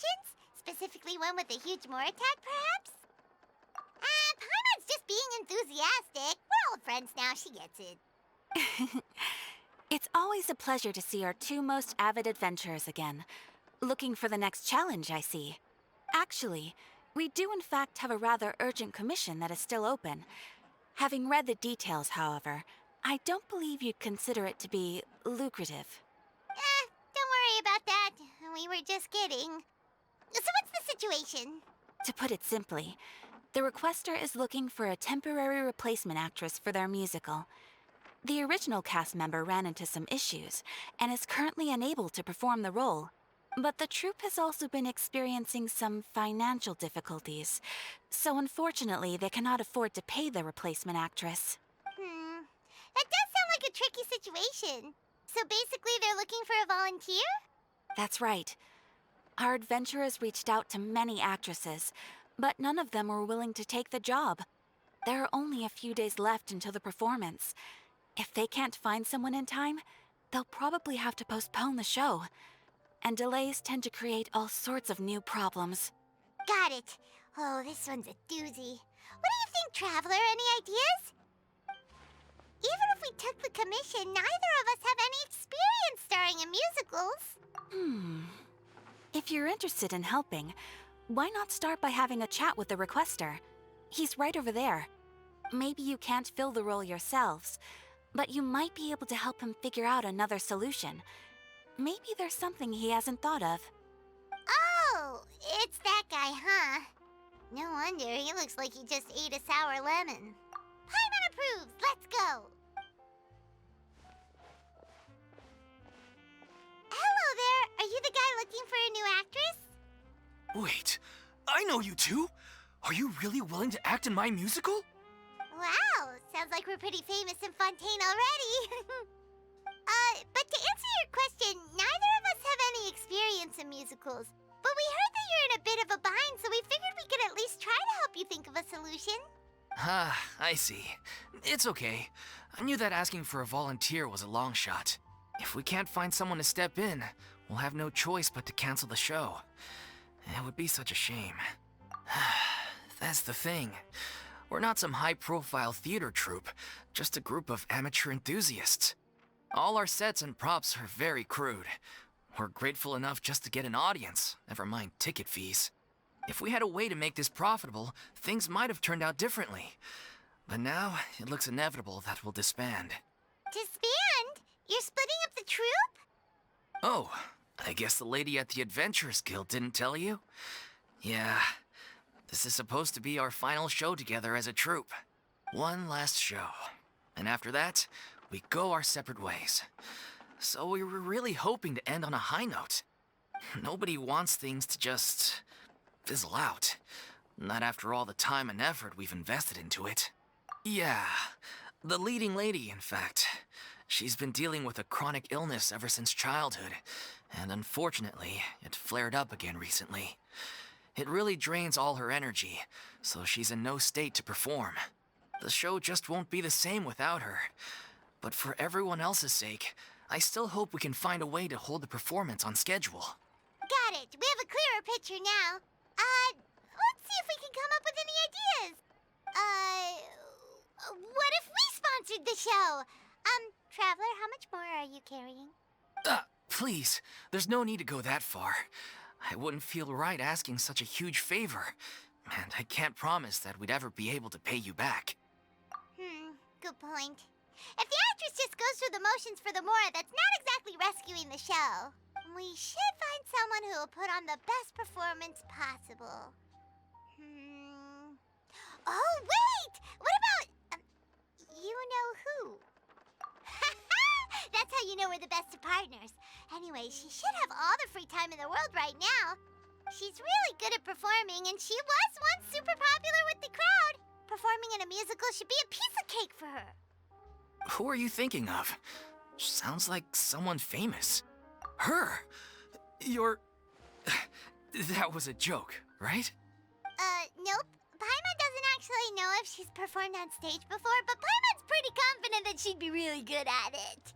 emotions? Specifically one with a huge more attack, perhaps? Paimon's just being enthusiastic. We're old friends now, she gets it. It's always a pleasure to see our two most avid adventurers again. Looking for the next challenge, I see. Actually, we do in fact have a rather urgent commission that is still open. Having read the details, however, I don't believe you'd consider it to be lucrative. Don't worry about that. We were just kidding. So what's the situation? To put it simply, the requester is looking for a temporary replacement actress for their musical. The original cast member ran into some issues and is currently unable to perform the role. But the troupe has also been experiencing some financial difficulties, so unfortunately they cannot afford to pay the replacement actress. That does sound like a tricky situation. So basically they're looking for a volunteer? That's right. Our adventurers reached out to many actresses, but none of them were willing to take the job. There are only a few days left until the performance. If they can't find someone in time, they'll probably have to postpone the show. And delays tend to create all sorts of new problems. Got it. Oh, this one's a doozy. What do you think, Traveler? Any ideas? Even if we took the commission, neither of us have any experience starring in musicals. If you're interested in helping, why not start by having a chat with the requester? He's right over there. Maybe you can't fill the role yourselves, but you might be able to help him figure out another solution. Maybe there's something he hasn't thought of. Oh, it's that guy, huh? No wonder, he looks like he just ate a sour lemon. Paimon approves, let's go! Hello there, are you the guy looking for a new actress? Wait, I know you two! Are you really willing to act in my musical? Wow, sounds like we're pretty famous in Fontaine already. But to answer your question, neither of us have any experience in musicals. But we heard that you're in a bit of a bind, so we figured we could at least try to help you think of a solution. Ah, I see. It's okay. I knew that asking for a volunteer was a long shot. If we can't find someone to step in, we'll have no choice but to cancel the show. It would be such a shame. That's the thing. We're not some high-profile theater troupe, just a group of amateur enthusiasts. All our sets and props are very crude. We're grateful enough just to get an audience, never mind ticket fees. If we had a way to make this profitable, things might have turned out differently. But now, it looks inevitable that we'll disband. Disband? You're splitting up the troupe? Oh, I guess the lady at the Adventurers Guild didn't tell you? Yeah, this is supposed to be our final show together as a troupe. One last show. And after that, we go our separate ways. So we were really hoping to end on a high note. Nobody wants things to just fizzle out. Not after all the time and effort we've invested into it. Yeah, the leading lady, in fact. She's been dealing with a chronic illness ever since childhood, and unfortunately, it flared up again recently. It really drains all her energy, so she's in no state to perform. The show just won't be the same without her. But for everyone else's sake, I still hope we can find a way to hold the performance on schedule. Got it. We have a clearer picture now. Let's see if we can come up with any ideas. What if we sponsored the show? Traveler, how much more are you carrying? Please, there's no need to go that far. I wouldn't feel right asking such a huge favor, and I can't promise that we'd ever be able to pay you back. Good point. If the actress just goes through the motions for the Mora, that's not exactly rescuing the show. We should find someone who will put on the best performance possible. Oh, wait! What about... you know who? That's how you know we're the best of partners. Anyway, she should have all the free time in the world right now. She's really good at performing, and she was once super popular with the crowd. Performing in a musical should be a piece of cake for her. Who are you thinking of? Sounds like someone famous. Her? You're... That was a joke, right? Nope. Paimon doesn't actually know if she's performed on stage before, but Paimon's pretty confident that she'd be really good at it.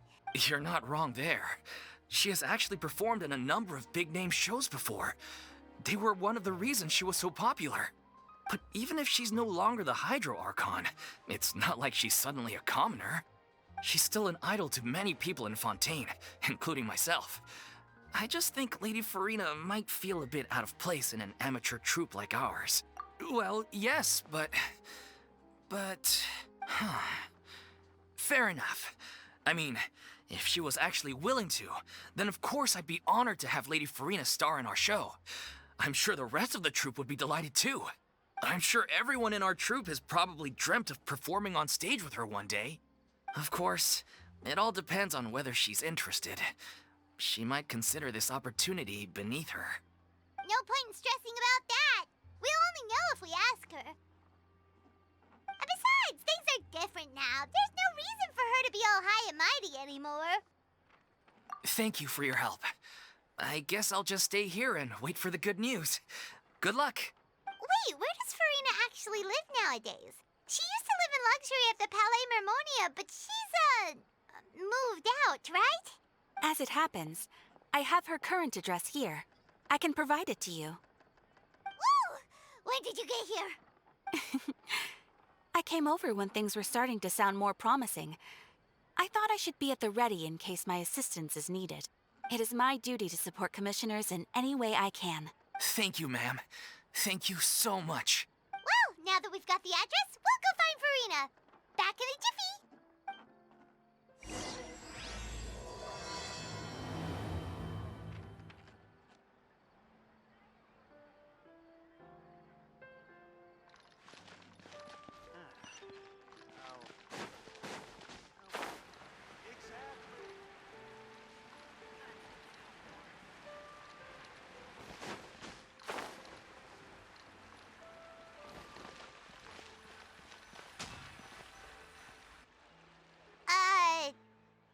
You're not wrong there. She has actually performed in a number of big-name shows before. They were one of the reasons she was so popular. But even if she's no longer the Hydro Archon, it's not like she's suddenly a commoner. She's still an idol to many people in Fontaine, including myself. I just think Lady Furina might feel a bit out of place in an amateur troupe like ours. Well, yes, but... Fair enough. I mean, if she was actually willing to, then of course I'd be honored to have Lady Furina star in our show. I'm sure the rest of the troupe would be delighted too. I'm sure everyone in our troupe has probably dreamt of performing on stage with her one day. Of course, it all depends on whether she's interested. She might consider this opportunity beneath her. No point in stressing about that. We'll only know if we ask her. And besides, things are different now. There's no reason for her to be all high and mighty anymore. Thank you for your help. I guess I'll just stay here and wait for the good news. Good luck. Wait, where does Furina actually live nowadays? She used to live in luxury at the Palais Mermonia, but she's, moved out, right? As it happens, I have her current address here. I can provide it to you. Woo! When did you get here? I came over when things were starting to sound more promising. I thought I should be at the ready in case my assistance is needed. It is my duty to support commissioners in any way I can. Thank you, ma'am. Thank you so much. Well, now that we've got the address, we'll go find Furina. Back in a jiffy.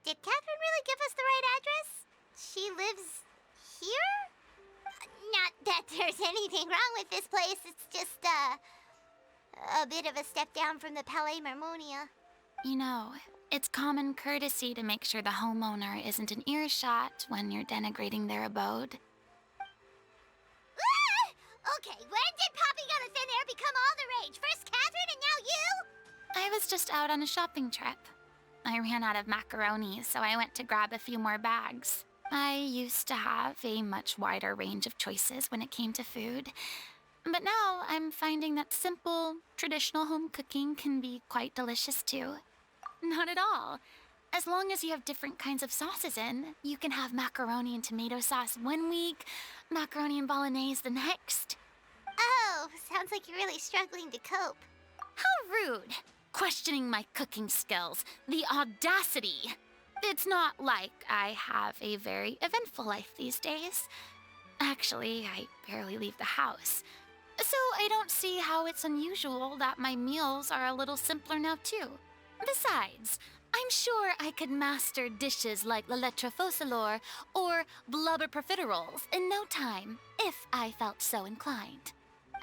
Did Catherine really give us the right address? She lives here? Not that there's anything wrong with this place. It's just, a bit of a step down from the Palais Mermonia. You know, it's common courtesy to make sure the homeowner isn't an earshot when you're denigrating their abode. Ah! Okay, when did popping out of thin air become all the rage? First Catherine and now you? I was just out on a shopping trip. I ran out of macaroni, so I went to grab a few more bags. I used to have a much wider range of choices when it came to food. But now I'm finding that simple, traditional home cooking can be quite delicious too. Not at all. As long as you have different kinds of sauces in, you can have macaroni and tomato sauce one week, macaroni and bolognese the next. Oh, sounds like you're really struggling to cope. How rude! Questioning my cooking skills. The audacity! It's not like I have a very eventful life these days. Actually, I barely leave the house. So I don't see how it's unusual that my meals are a little simpler now too. Besides, I'm sure I could master dishes like la lettre focilor or blubber profiteroles in no time, if I felt so inclined.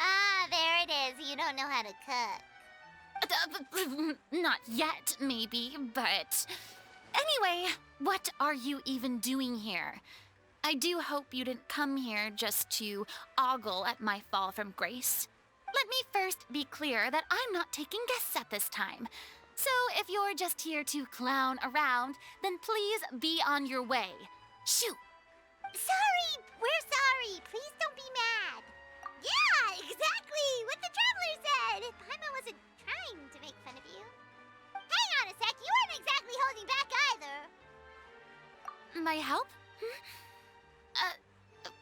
Ah, there it is. You don't know how to cook. Not yet, maybe, but... Anyway, what are you even doing here? I do hope you didn't come here just to ogle at my fall from grace. Let me first be clear that I'm not taking guests at this time. So if you're just here to clown around, then please be on your way. Shoo! Sorry, we're sorry. Please don't be mad. Yeah, exactly what the Traveler said. Paimon wasn't trying to make fun of you. Hang on a sec, you weren't exactly holding back either. My help?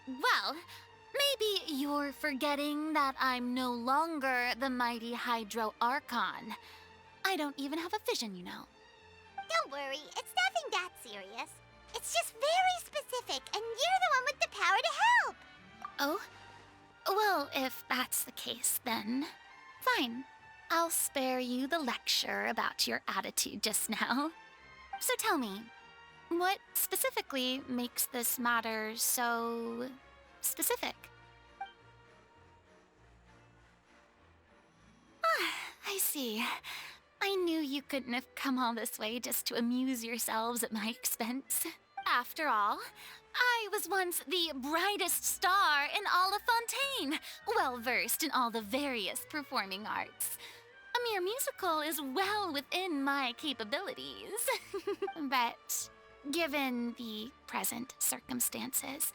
Well, maybe you're forgetting that I'm no longer the mighty Hydro Archon. I don't even have a vision, you know. Don't worry, it's nothing that serious. It's just very specific, and you're the one with the power to help. Oh? Well, if that's the case, then fine. I'll spare you the lecture about your attitude just now. So tell me, what specifically makes this matter so specific? I see. I knew you couldn't have come all this way just to amuse yourselves at my expense. After all, I was once the brightest star in all of Fontaine, well versed in all the various performing arts. A mere musical is well within my capabilities. But given the present circumstances,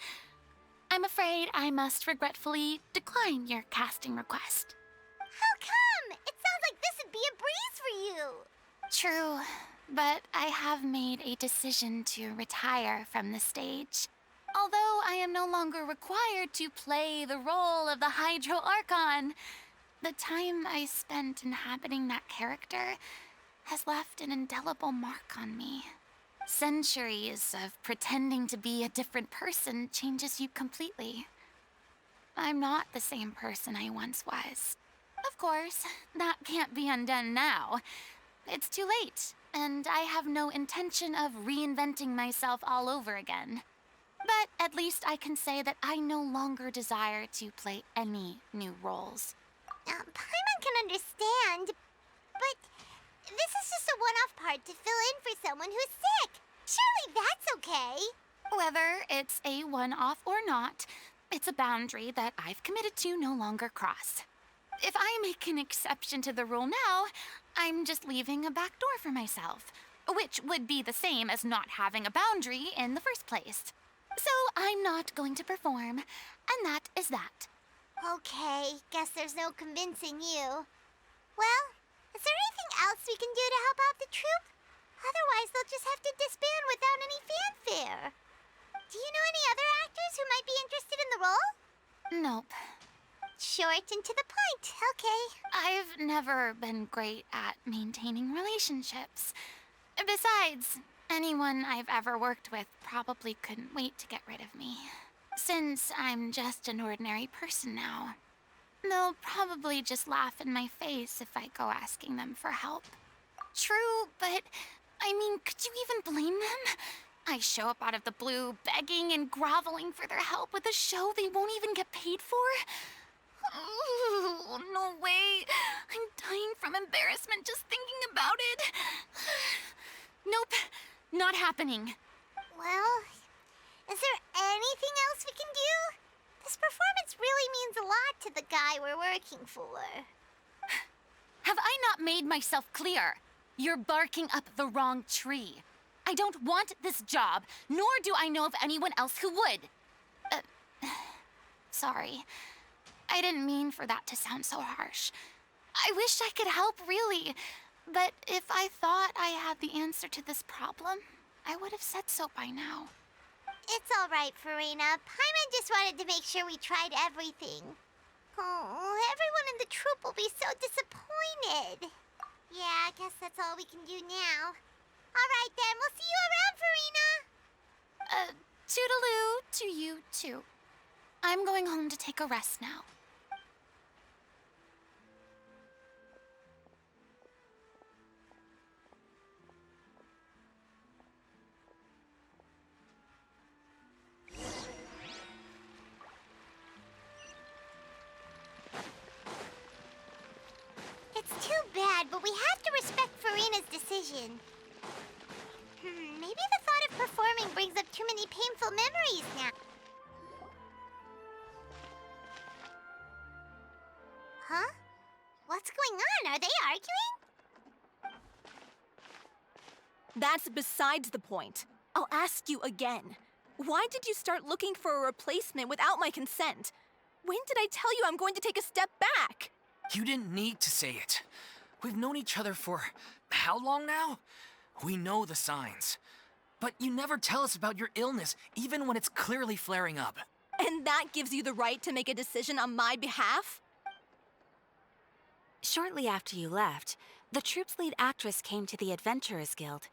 I'm afraid I must regretfully decline your casting request. How come? It sounds like this would be a breeze for you. True, but I have made a decision to retire from the stage. Although I am no longer required to play the role of the Hydro Archon, the time I spent inhabiting that character has left an indelible mark on me. Centuries of pretending to be a different person changes you completely. I'm not the same person I once was. Of course, that can't be undone now. It's too late, and I have no intention of reinventing myself all over again. But at least I can say that I no longer desire to play any new roles. Paimon can understand, but this is just a one-off part to fill in for someone who's sick. Surely that's okay. Whether it's a one-off or not, it's a boundary that I've committed to no longer cross. If I make an exception to the rule now, I'm just leaving a back door for myself, which would be the same as not having a boundary in the first place. So I'm not going to perform, and that is that. Okay, guess there's no convincing you. Well, is there anything else we can do to help out the troupe? Otherwise, they'll just have to disband without any fanfare. Do you know any other actors who might be interested in the role? Nope. Short and to the point, okay. I've never been great at maintaining relationships. Besides, anyone I've ever worked with probably couldn't wait to get rid of me. Since I'm just an ordinary person now, they'll probably just laugh in my face if I go asking them for help. True, but I mean, could you even blame them? I show up out of the blue, begging and groveling for their help with a show they won't even get paid for? Oh, no way. I'm dying from embarrassment just thinking about it. Nope, not happening. Well, is there anything else we can do? This performance really means a lot to the guy we're working for. Have I not made myself clear? You're barking up the wrong tree. I don't want this job, nor do I know of anyone else who would. Sorry. I didn't mean for that to sound so harsh. I wish I could help, really. But if I thought I had the answer to this problem, I would have said so by now. It's all right, Furina. Paimon just wanted to make sure we tried everything. Oh, everyone in the troupe will be so disappointed. Yeah, I guess that's all we can do now. All right, then. We'll see you around, Furina. Toodaloo to you, too. I'm going home to take a rest now. It's too bad, but we have to respect Furina's decision. Maybe the thought of performing brings up too many painful memories now. Huh? What's going on? Are they arguing? That's besides the point. I'll ask you again. Why did you start looking for a replacement without my consent? When did I tell you I'm going to take a step back? You didn't need to say it. We've known each other for how long now? We know the signs. But you never tell us about your illness, even when it's clearly flaring up. And that gives you the right to make a decision on my behalf? Shortly after you left, the troupe's lead actress came to the Adventurers Guild.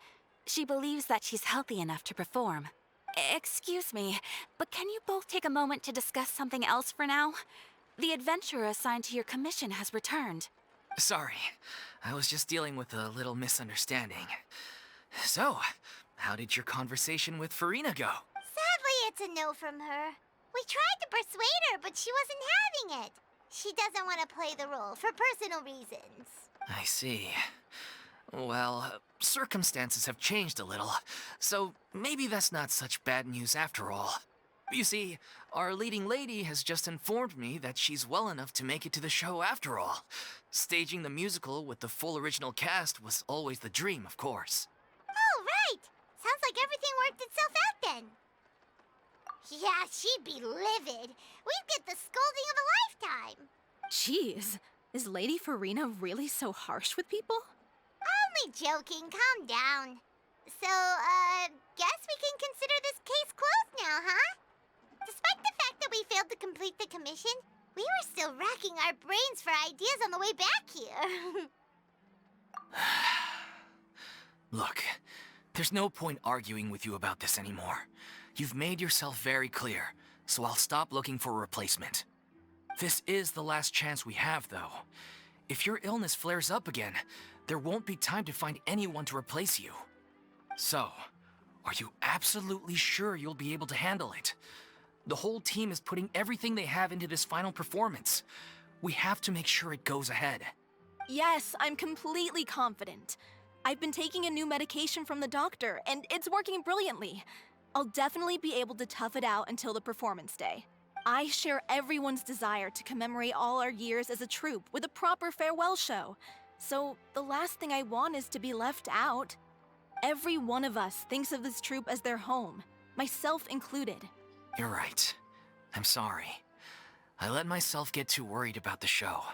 She believes that she's healthy enough to perform. Excuse me, but can you both take a moment to discuss something else for now? The adventurer assigned to your commission has returned. Sorry, I was just dealing with a little misunderstanding. So, how did your conversation with Furina go? Sadly, it's a no from her. We tried to persuade her, but she wasn't having it. She doesn't want to play the role for personal reasons. I see. Well, circumstances have changed a little, so maybe that's not such bad news after all. You see, our leading lady has just informed me that she's well enough to make it to the show after all. Staging the musical with the full original cast was always the dream, of course. Oh, right! Sounds like everything worked itself out then. Yeah, she'd be livid. We'd get the scolding of a lifetime. Jeez, is Lady Furina really so harsh with people? Only joking, calm down. So, guess we can consider this case closed now, huh? Despite the fact that we failed to complete the commission, we were still racking our brains for ideas on the way back here. Look, there's no point arguing with you about this anymore. You've made yourself very clear, so I'll stop looking for a replacement. This is the last chance we have, though. If your illness flares up again, there won't be time to find anyone to replace you. So, are you absolutely sure you'll be able to handle it? The whole team is putting everything they have into this final performance. We have to make sure it goes ahead. Yes, I'm completely confident. I've been taking a new medication from the doctor, and it's working brilliantly. I'll definitely be able to tough it out until the performance day. I share everyone's desire to commemorate all our years as a troupe with a proper farewell show. So the last thing I want is to be left out. Every one of us thinks of this troupe as their home, myself included. You're right. I'm sorry. I let myself get too worried about the show.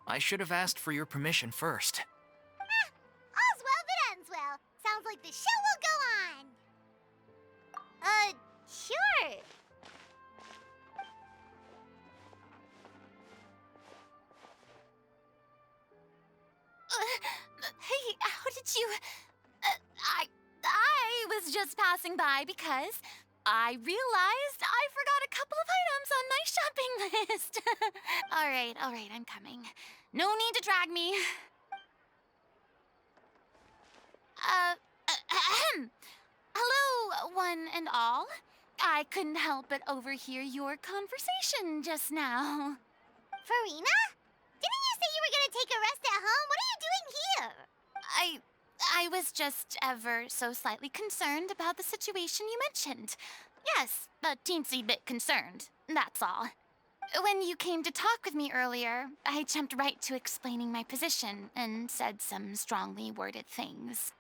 I should have asked for your permission first. All's well that ends well. Sounds like the show will go on. Sure. Hey, how did you... I was just passing by because I realized I forgot a couple of items on my shopping list. All right, I'm coming. No need to drag me. Hello, one and all. I couldn't help but overhear your conversation just now. Furina? Didn't you say you were gonna take a rest at home? What are you doing here? I was just ever so slightly concerned about the situation you mentioned. Yes, a teensy bit concerned, that's all. When you came to talk with me earlier, I jumped right to explaining my position and said some strongly worded things.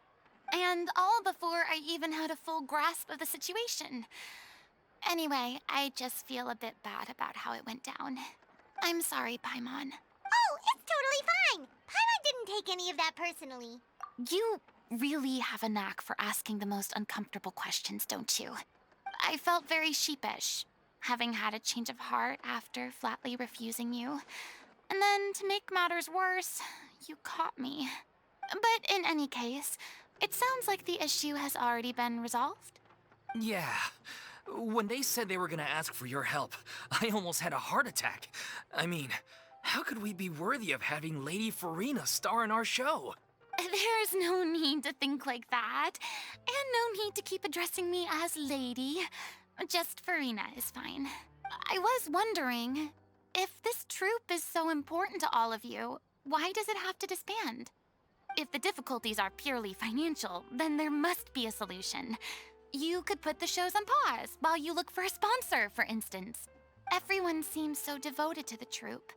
And all before I even had a full grasp of the situation. Anyway, I just feel a bit bad about how it went down. I'm sorry, Paimon. Oh, it's totally fine. Paimon didn't take any of that personally. You really have a knack for asking the most uncomfortable questions, don't you? I felt very sheepish, having had a change of heart after flatly refusing you. And then, to make matters worse, you caught me. But in any case, it sounds like the issue has already been resolved. Yeah. When they said they were gonna ask for your help, I almost had a heart attack. I mean, how could we be worthy of having Lady Furina star in our show? There's no need to think like that. And no need to keep addressing me as lady. Just Furina is fine. I was wondering, if this troupe is so important to all of you, why does it have to disband? If the difficulties are purely financial, then there must be a solution. You could put the shows on pause while you look for a sponsor, for instance. Everyone seems so devoted to the troupe.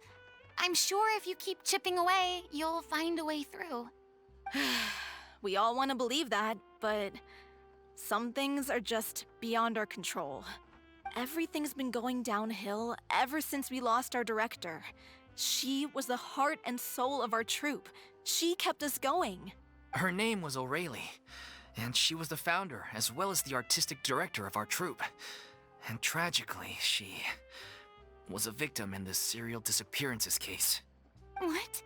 I'm sure if you keep chipping away, you'll find a way through. We all want to believe that, but some things are just beyond our control. Everything's been going downhill ever since we lost our director. She was the heart and soul of our troupe. She kept us going. Her name was O'Reilly, and she was the founder as well as the artistic director of our troupe. And tragically, she was a victim in the serial disappearances case. What?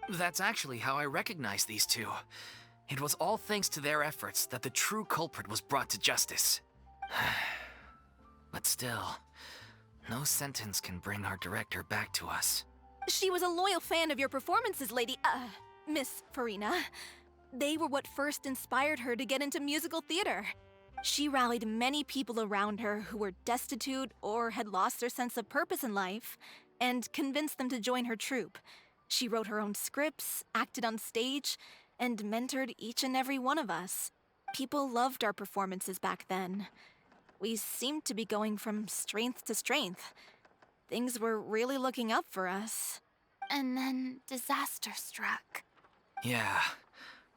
That's actually how I recognized these two. It was all thanks to their efforts that the true culprit was brought to justice. But still, no sentence can bring our director back to us. She was a loyal fan of your performances, Miss Furina. They were what first inspired her to get into musical theater. She rallied many people around her who were destitute or had lost their sense of purpose in life, and convinced them to join her troupe. She wrote her own scripts, acted on stage, and mentored each and every one of us. People loved our performances back then. We seemed to be going from strength to strength. Things were really looking up for us. And then disaster struck. Yeah.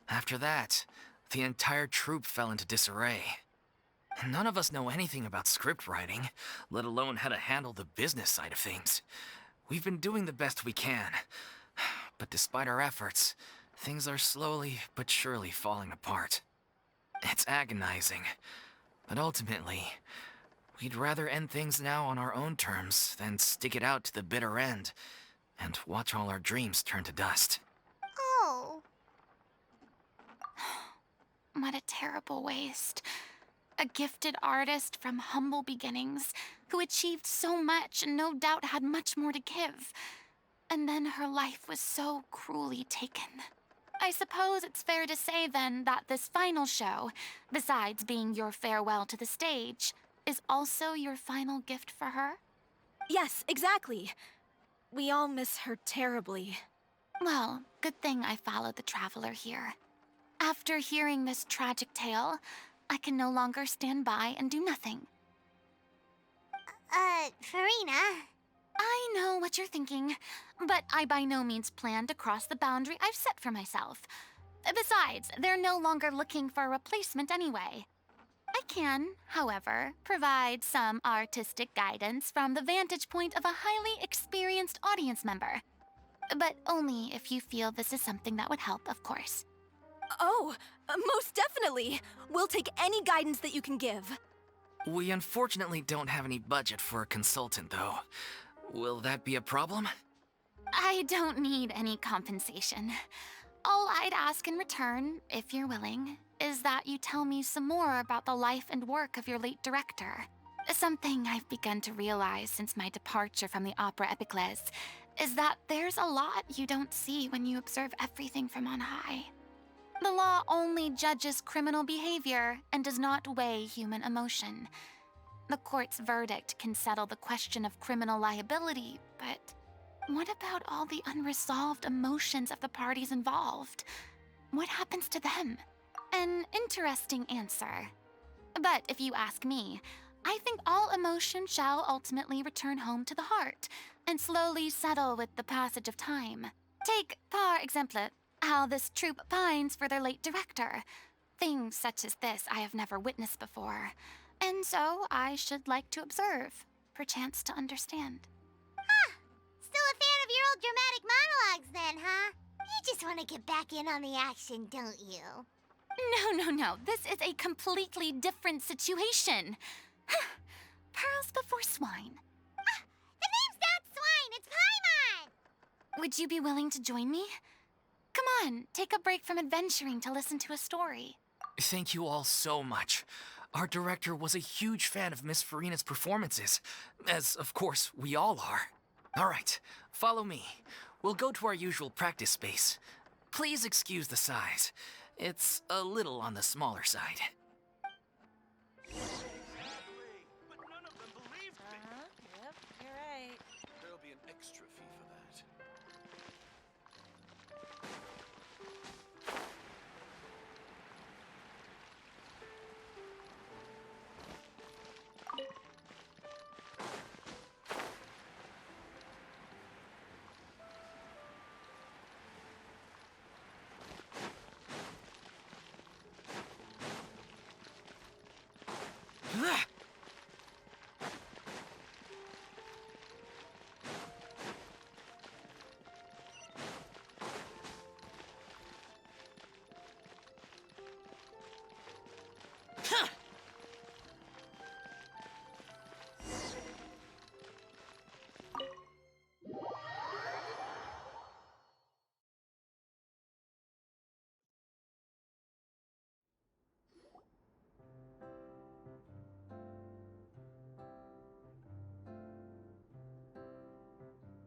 After that, the entire troupe fell into disarray. None of us know anything about script writing, let alone how to handle the business side of things. We've been doing the best we can. But despite our efforts, things are slowly but surely falling apart. It's agonizing. But ultimately, we'd rather end things now on our own terms than stick it out to the bitter end and watch all our dreams turn to dust. Oh. What a terrible waste. A gifted artist from humble beginnings who achieved so much and no doubt had much more to give. And then her life was so cruelly taken. I suppose it's fair to say then that this final show, besides being your farewell to the stage, is also your final gift for her? Yes, exactly. We all miss her terribly. Well, good thing I followed the traveler here. After hearing this tragic tale, I can no longer stand by and do nothing. Furina. I know what you're thinking, but I by no means plan to cross the boundary I've set for myself. Besides, they're no longer looking for a replacement anyway. I can, however, provide some artistic guidance from the vantage point of a highly experienced audience member. But only if you feel this is something that would help, of course. Oh, most definitely. We'll take any guidance that you can give. We unfortunately don't have any budget for a consultant, though. Will that be a problem? I don't need any compensation. All I'd ask in return, if you're willing, is that you tell me some more about the life and work of your late director. Something I've begun to realize since my departure from the Opera Epiclese is that there's a lot you don't see when you observe everything from on high. The law only judges criminal behavior and does not weigh human emotion. The court's verdict can settle the question of criminal liability, but what about all the unresolved emotions of the parties involved? What happens to them? An interesting answer. But if you ask me, I think all emotion shall ultimately return home to the heart and slowly settle with the passage of time. Take, par exemple, how this troupe pines for their late director. Things such as this I have never witnessed before, and so I should like to observe, perchance to understand. Still a fan of your old dramatic monologues then, huh? You just want to get back in on the action, don't you? No. This is a completely different situation. Pearls before swine. The name's not Swine, it's Paimon! Would you be willing to join me? Come on, take a break from adventuring to listen to a story. Thank you all so much. Our director was a huge fan of Miss Furina's performances, as of course we all are. All right, follow me. We'll go to our usual practice space. Please excuse the size. It's a little on the smaller side. But none of them believed me. Yep, you're right. There'll be an extra fee for that.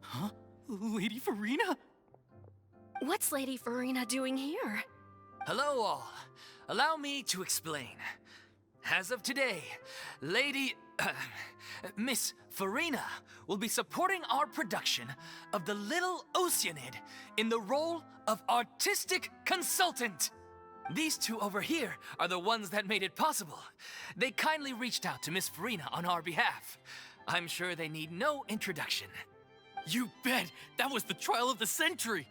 Huh? Lady Furina? What's Lady Furina doing here? Hello all. Allow me to explain. As of today, Lady... Miss Furina will be supporting our production of The Little Oceanid in the role of artistic consultant. These two over here are the ones that made it possible. They kindly reached out to Miss Furina on our behalf. I'm sure they need no introduction. You bet! That was the trial of the century!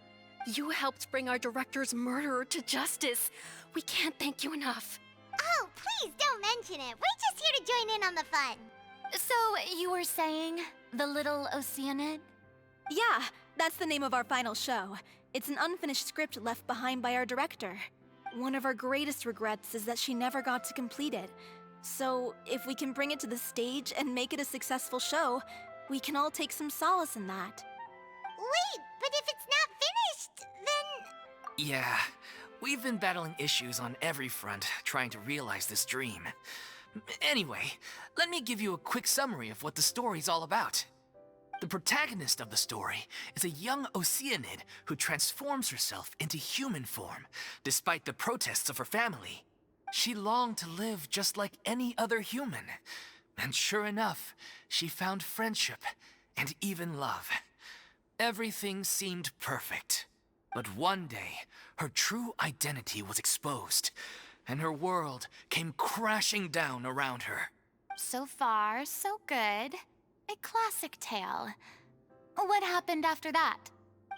You helped bring our director's murderer to justice. We can't thank you enough. Oh, please don't mention it. We're just here to join in on the fun. So, you were saying The Little Oceanid? Yeah, that's the name of our final show. It's an unfinished script left behind by our director. One of our greatest regrets is that she never got to complete it. So, if we can bring it to the stage and make it a successful show, we can all take some solace in that. Wait, but if it's not finished, then... Yeah, we've been battling issues on every front trying to realize this dream. Anyway, let me give you a quick summary of what the story's all about. The protagonist of the story is a young Oceanid who transforms herself into human form, despite the protests of her family. She longed to live just like any other human. And sure enough, she found friendship and even love. Everything seemed perfect. But one day, her true identity was exposed, and her world came crashing down around her. So far, so good. A classic tale. What happened after that?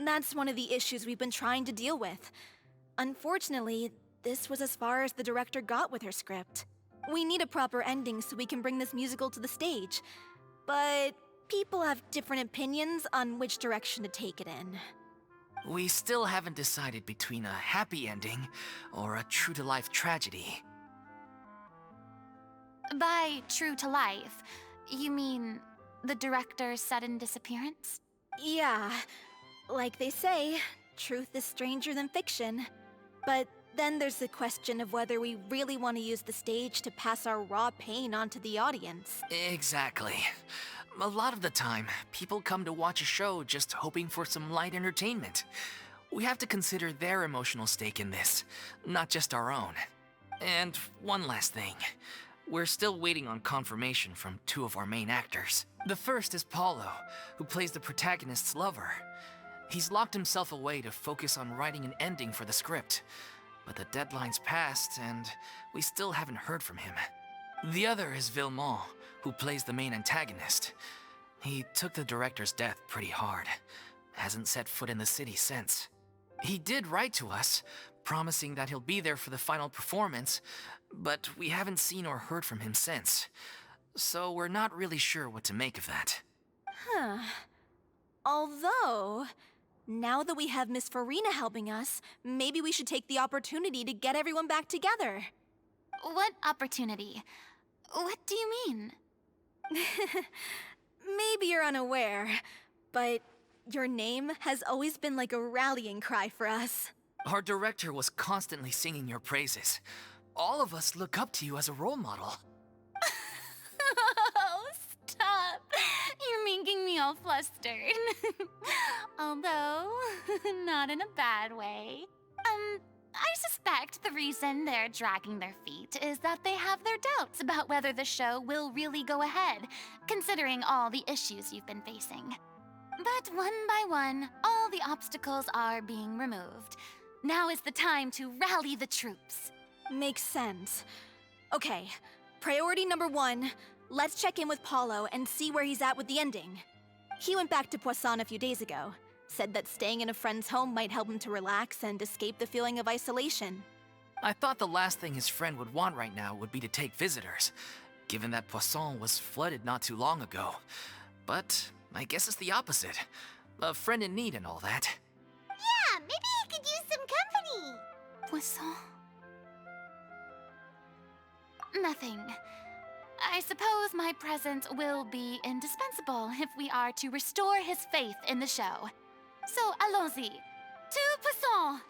That's one of the issues we've been trying to deal with. Unfortunately, this was as far as the director got with her script. We need a proper ending so we can bring this musical to the stage. But people have different opinions on which direction to take it in. We still haven't decided between a happy ending or a true-to-life tragedy. By true to life, you mean the director's sudden disappearance? Yeah, like they say, truth is stranger than fiction. But then there's the question of whether we really want to use the stage to pass our raw pain onto the audience. Exactly. A lot of the time, people come to watch a show just hoping for some light entertainment. We have to consider their emotional stake in this, not just our own. And one last thing. We're still waiting on confirmation from two of our main actors. The first is Paulo, who plays the protagonist's lover. He's locked himself away to focus on writing an ending for the script. But the deadline's passed, and we still haven't heard from him. The other is Villemont, who plays the main antagonist. He took the director's death pretty hard. Hasn't set foot in the city since. He did write to us, promising that he'll be there for the final performance, but we haven't seen or heard from him since. So we're not really sure what to make of that. Huh. Although, now that we have Miss Furina helping us, maybe we should take the opportunity to get everyone back together. What opportunity? What do you mean? Maybe you're unaware, but your name has always been like a rallying cry for us. Our director was constantly singing your praises. All of us look up to you as a role model. Oh, stop. You're making me all flustered. Although, not in a bad way. I suspect the reason they're dragging their feet is that they have their doubts about whether the show will really go ahead, considering all the issues you've been facing. But one by one, all the obstacles are being removed. Now is the time to rally the troops. Makes sense. Okay, priority number 1, let's check in with Paulo and see where he's at with the ending. He went back to Poisson a few days ago. Said that staying in a friend's home might help him to relax and escape the feeling of isolation. I thought the last thing his friend would want right now would be to take visitors, given that Poisson was flooded not too long ago. But I guess it's the opposite. A friend in need and all that. Yeah, maybe he could use some company. Poisson? Nothing. I suppose my presence will be indispensable if we are to restore his faith in the show. So, allons-y. To Poisson!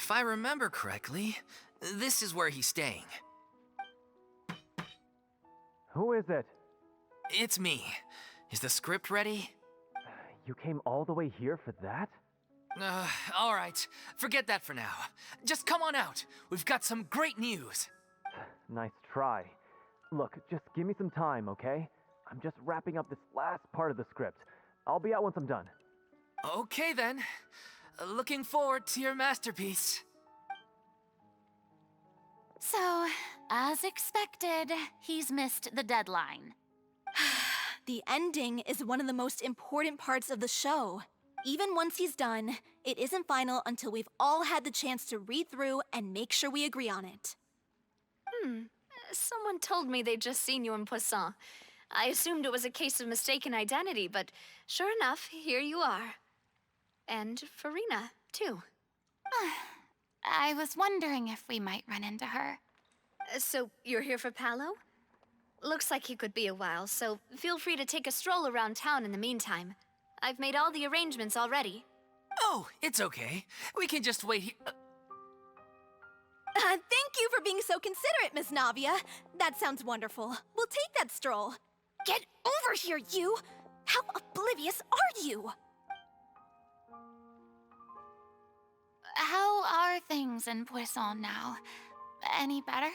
If I remember correctly, this is where he's staying. Who is it? It's me. Is the script ready? You came all the way here for that? All right. Forget that for now. Just come on out. We've got some great news. Nice try. Look, just give me some time, okay? I'm just wrapping up this last part of the script. I'll be out once I'm done. Okay then. Looking forward to your masterpiece. So, as expected, he's missed the deadline. The ending is one of the most important parts of the show. Even once he's done, it isn't final until we've all had the chance to read through and make sure we agree on it. Someone told me they'd just seen you in Poisson. I assumed it was a case of mistaken identity, but sure enough, here you are. And Furina, too. I was wondering if we might run into her. So, you're here for Paolo? Looks like he could be a while, so feel free to take a stroll around town in the meantime. I've made all the arrangements already. Oh, it's okay. We can just wait here. Thank you for being so considerate, Miss Navia. That sounds wonderful. We'll take that stroll. Get over here, you! How oblivious are you? How are things in Poisson now? Any better?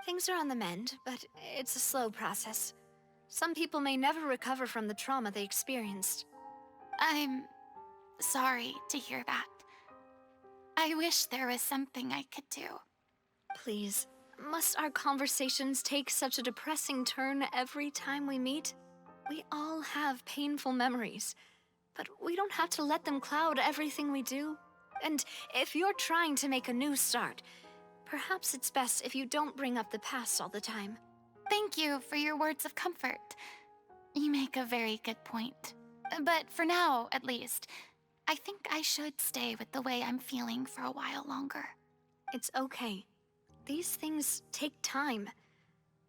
Things are on the mend, but it's a slow process. Some people may never recover from the trauma they experienced. I'm sorry to hear that. I wish there was something I could do. Please, must our conversations take such a depressing turn every time we meet? We all have painful memories, but we don't have to let them cloud everything we do. And if you're trying to make a new start, perhaps it's best if you don't bring up the past all the time. Thank you for your words of comfort. You make a very good point. But for now, at least, I think I should stay with the way I'm feeling for a while longer. It's okay. These things take time.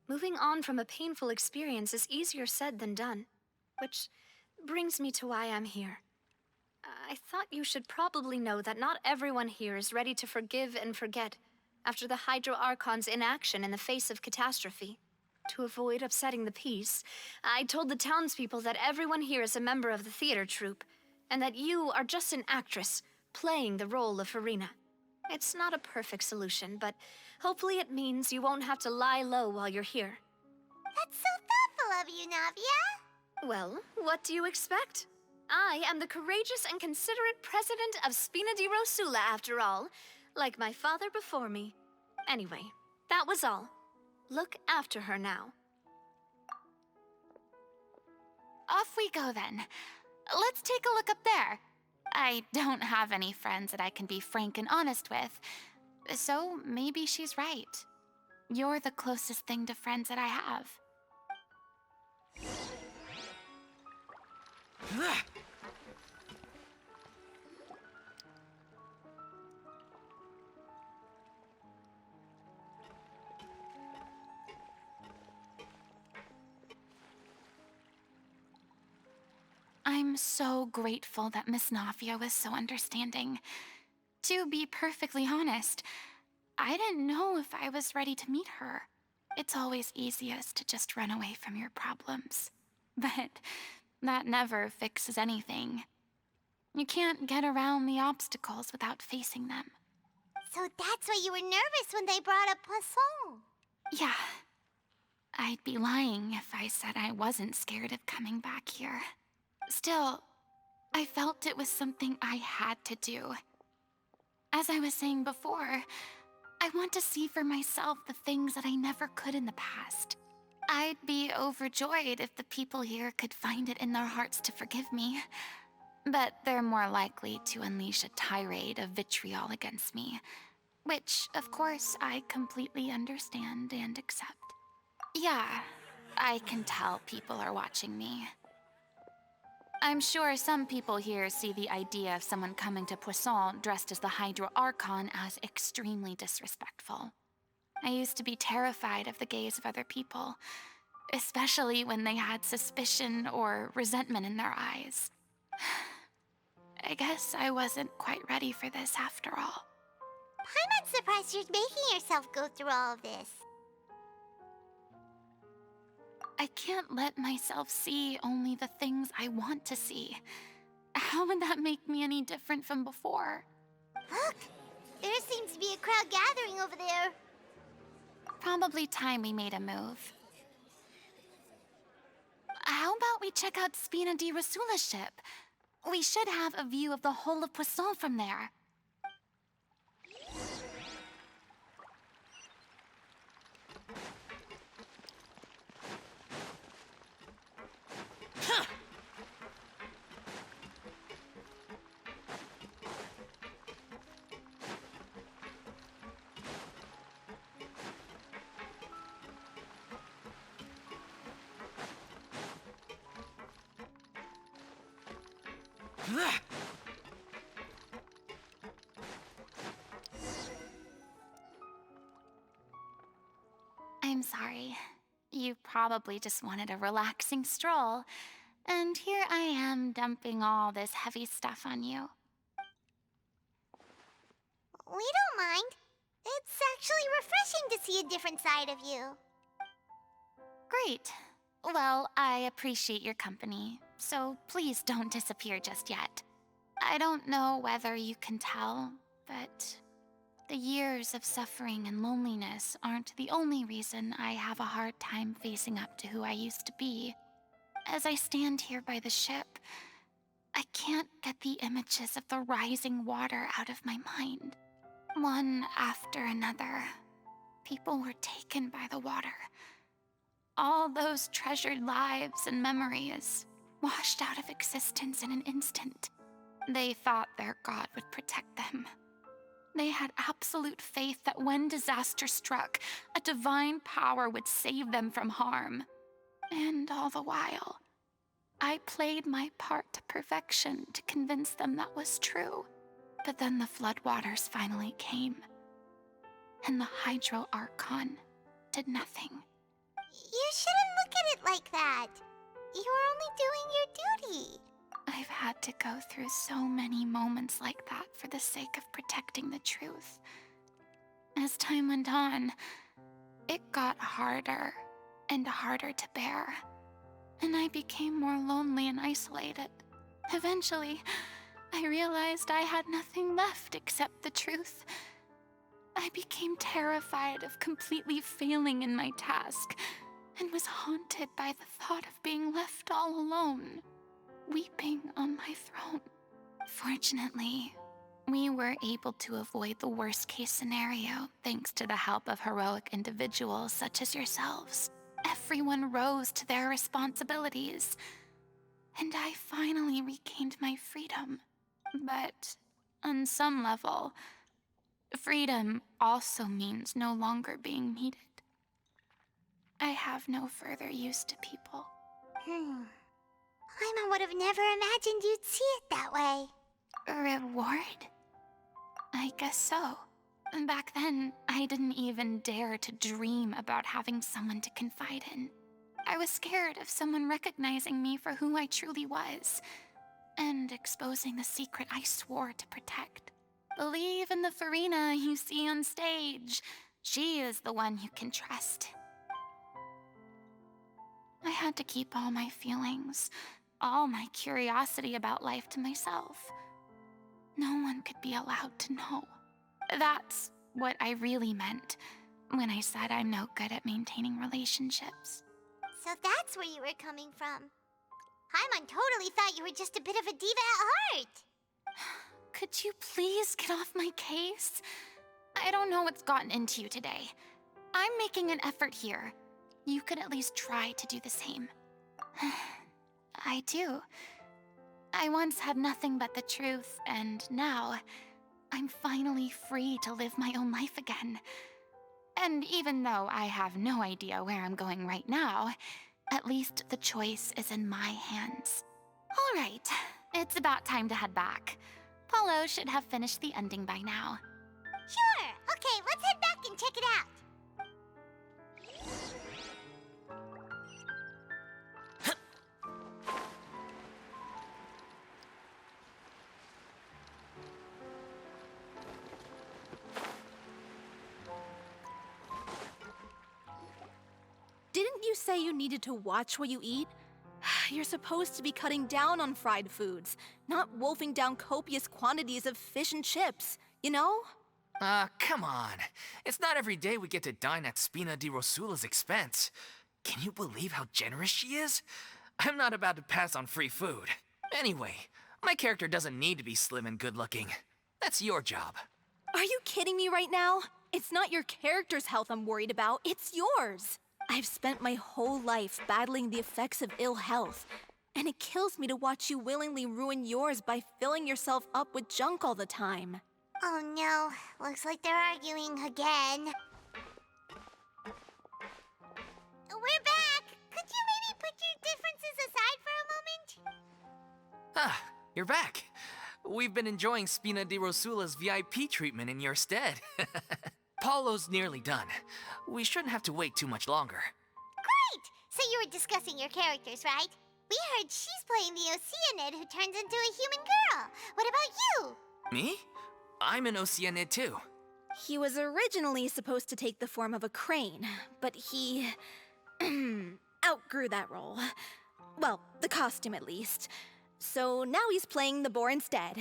Moving on from a painful experience is easier said than done. Which brings me to why I'm here. I thought you should probably know that not everyone here is ready to forgive and forget after the Hydro Archon's inaction in the face of catastrophe. To avoid upsetting the peace, I told the townspeople that everyone here is a member of the theater troupe, and that you are just an actress playing the role of Furina. It's not a perfect solution, but hopefully it means you won't have to lie low while you're here. That's so thoughtful of you, Navia. Well, what do you expect? I am the courageous and considerate president of Spina di Rosula, after all, like my father before me. Anyway, that was all. Look after her now. Off we go then. Let's take a look up there. I don't have any friends that I can be frank and honest with, so maybe she's right. You're the closest thing to friends that I have. I'm so grateful that Miss Navia was so understanding. To be perfectly honest, I didn't know if I was ready to meet her. It's always easiest to just run away from your problems. But that never fixes anything. You can't get around the obstacles without facing them. So that's why you were nervous when they brought up Poisson. Yeah. I'd be lying if I said I wasn't scared of coming back here. Still, I felt it was something I had to do. As I was saying before, I want to see for myself the things that I never could in the past. I'd be overjoyed if the people here could find it in their hearts to forgive me. But they're more likely to unleash a tirade of vitriol against me, which, of course, I completely understand and accept. Yeah, I can tell people are watching me. I'm sure some people here see the idea of someone coming to Poisson dressed as the Hydro Archon as extremely disrespectful. I used to be terrified of the gaze of other people, especially when they had suspicion or resentment in their eyes. I guess I wasn't quite ready for this after all. I'm not surprised you're making yourself go through all of this. I can't let myself see only the things I want to see. How would that make me any different from before? Look! There seems to be a crowd gathering over there. Probably time we made a move. How about we check out Spina di Rasula's ship? We should have a view of the whole of Poisson from there. I'm sorry. You probably just wanted a relaxing stroll. And here I am dumping all this heavy stuff on you. We don't mind. It's actually refreshing to see a different side of you. Great. Well, I appreciate your company, so please don't disappear just yet. I don't know whether you can tell, but the years of suffering and loneliness aren't the only reason I have a hard time facing up to who I used to be. As I stand here by the ship, I can't get the images of the rising water out of my mind. One after another, people were taken by the water. All those treasured lives and memories washed out of existence in an instant. They thought their god would protect them. They had absolute faith that when disaster struck, a divine power would save them from harm. And all the while, I played my part to perfection to convince them that was true. But then the floodwaters finally came, and the Hydro Archon did nothing. You shouldn't look at it like that. You were only doing your duty. I've had to go through so many moments like that for the sake of protecting the truth. As time went on, it got harder and harder to bear, and I became more lonely and isolated. Eventually, I realized I had nothing left except the truth. I became terrified of completely failing in my task, and was haunted by the thought of being left all alone, weeping on my throne. Fortunately, we were able to avoid the worst-case scenario thanks to the help of heroic individuals such as yourselves. Everyone rose to their responsibilities, and I finally regained my freedom. But on some level, freedom also means no longer being needed. I have no further use to people. Paimon would have never imagined you'd see it that way. A reward? I guess so. Back then, I didn't even dare to dream about having someone to confide in. I was scared of someone recognizing me for who I truly was, and exposing the secret I swore to protect. Believe in the Furina you see on stage. She is the one you can trust. I had to keep all my feelings, all my curiosity about life to myself. No one could be allowed to know. That's what I really meant when I said I'm no good at maintaining relationships. So that's where you were coming from. Paimon totally thought you were just a bit of a diva at heart. Could you please get off my case? I don't know what's gotten into you today. I'm making an effort here. You could at least try to do the same. I do. I once had nothing but the truth, and now I'm finally free to live my own life again. And even though I have no idea where I'm going right now, at least the choice is in my hands. All right, it's about time to head back. Paulo should have finished the ending by now. Sure. Okay, let's head back and check it out. you say you needed to watch what you eat? You're supposed to be cutting down on fried foods, not wolfing down copious quantities of fish and chips, you know? Come on. It's not every day we get to dine at Spina di Rosula's expense. Can you believe how generous she is? I'm not about to pass on free food. Anyway, my character doesn't need to be slim and good-looking. That's your job. Are you kidding me right now? It's not your character's health I'm worried about, it's yours. I've spent my whole life battling the effects of ill health, and it kills me to watch you willingly ruin yours by filling yourself up with junk all the time. Oh no, looks like they're arguing again. We're back! Could you maybe put your differences aside for a moment? Ah, you're back. We've been enjoying Spina di Rosula's VIP treatment in your stead. Paulo's nearly done. We shouldn't have to wait too much longer. Great! So you were discussing your characters, right? We heard she's playing the Oceanid who turns into a human girl. What about you? Me? I'm an Oceanid too. He was originally supposed to take the form of a crane, but he outgrew that role. Well, the costume at least. So now he's playing the boar instead.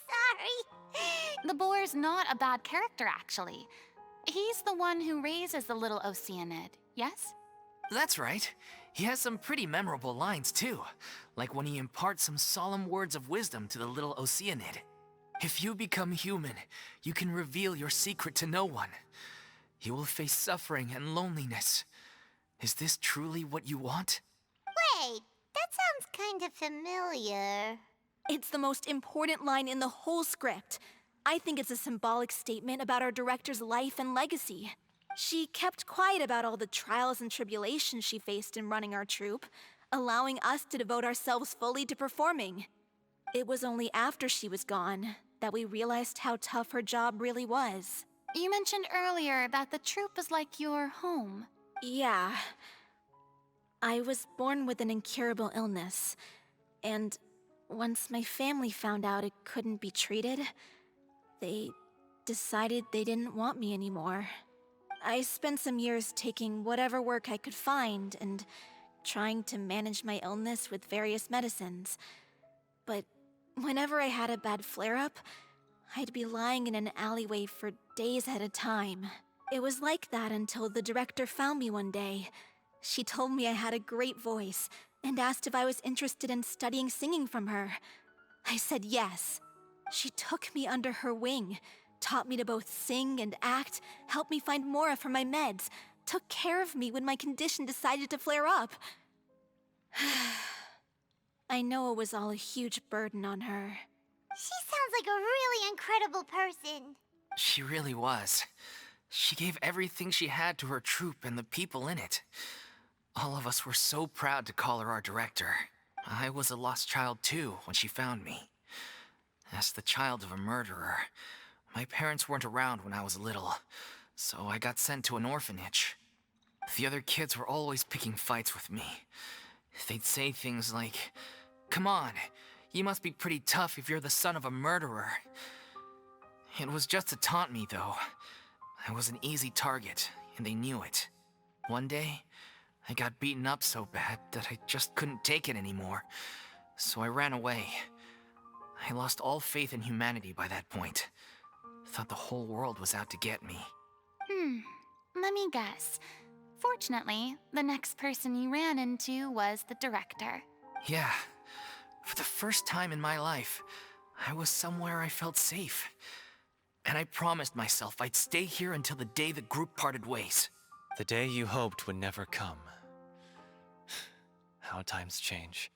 Sorry. The boar's not a bad character, actually. He's the one who raises the little Oceanid, yes? That's right. He has some pretty memorable lines too, like when he imparts some solemn words of wisdom to the little Oceanid. If you become human, you can reveal your secret to no one. You will face suffering and loneliness. Is this truly what you want? Wait, that sounds kind of familiar. It's the most important line in the whole script. I think it's a symbolic statement about our director's life and legacy. She kept quiet about all the trials and tribulations she faced in running our troupe, allowing us to devote ourselves fully to performing. It was only after she was gone that we realized how tough her job really was. You mentioned earlier that the troupe is like your home. Yeah. I was born with an incurable illness, and once my family found out it couldn't be treated, they decided they didn't want me anymore. I spent some years taking whatever work I could find and trying to manage my illness with various medicines. But whenever I had a bad flare-up, I'd be lying in an alleyway for days at a time. It was like that until the director found me one day. She told me I had a great voice and asked if I was interested in studying singing from her. I said yes. She took me under her wing, taught me to both sing and act, helped me find Mora for my meds, took care of me when my condition decided to flare up. I know it was all a huge burden on her. She sounds like a really incredible person. She really was. She gave everything she had to her troupe and the people in it. All of us were so proud to call her our director. I was a lost child too when she found me. As the child of a murderer, my parents weren't around when I was little, so I got sent to an orphanage. The other kids were always picking fights with me. They'd say things like, "Come on, you must be pretty tough if you're the son of a murderer." It was just to taunt me, though. I was an easy target, and they knew it. One day, I got beaten up so bad that I just couldn't take it anymore, so I ran away. I lost all faith in humanity by that point. Thought the whole world was out to get me. Let me guess. Fortunately, the next person you ran into was the director. Yeah. For the first time in my life, I was somewhere I felt safe. And I promised myself I'd stay here until the day the group parted ways. The day you hoped would never come. How times change.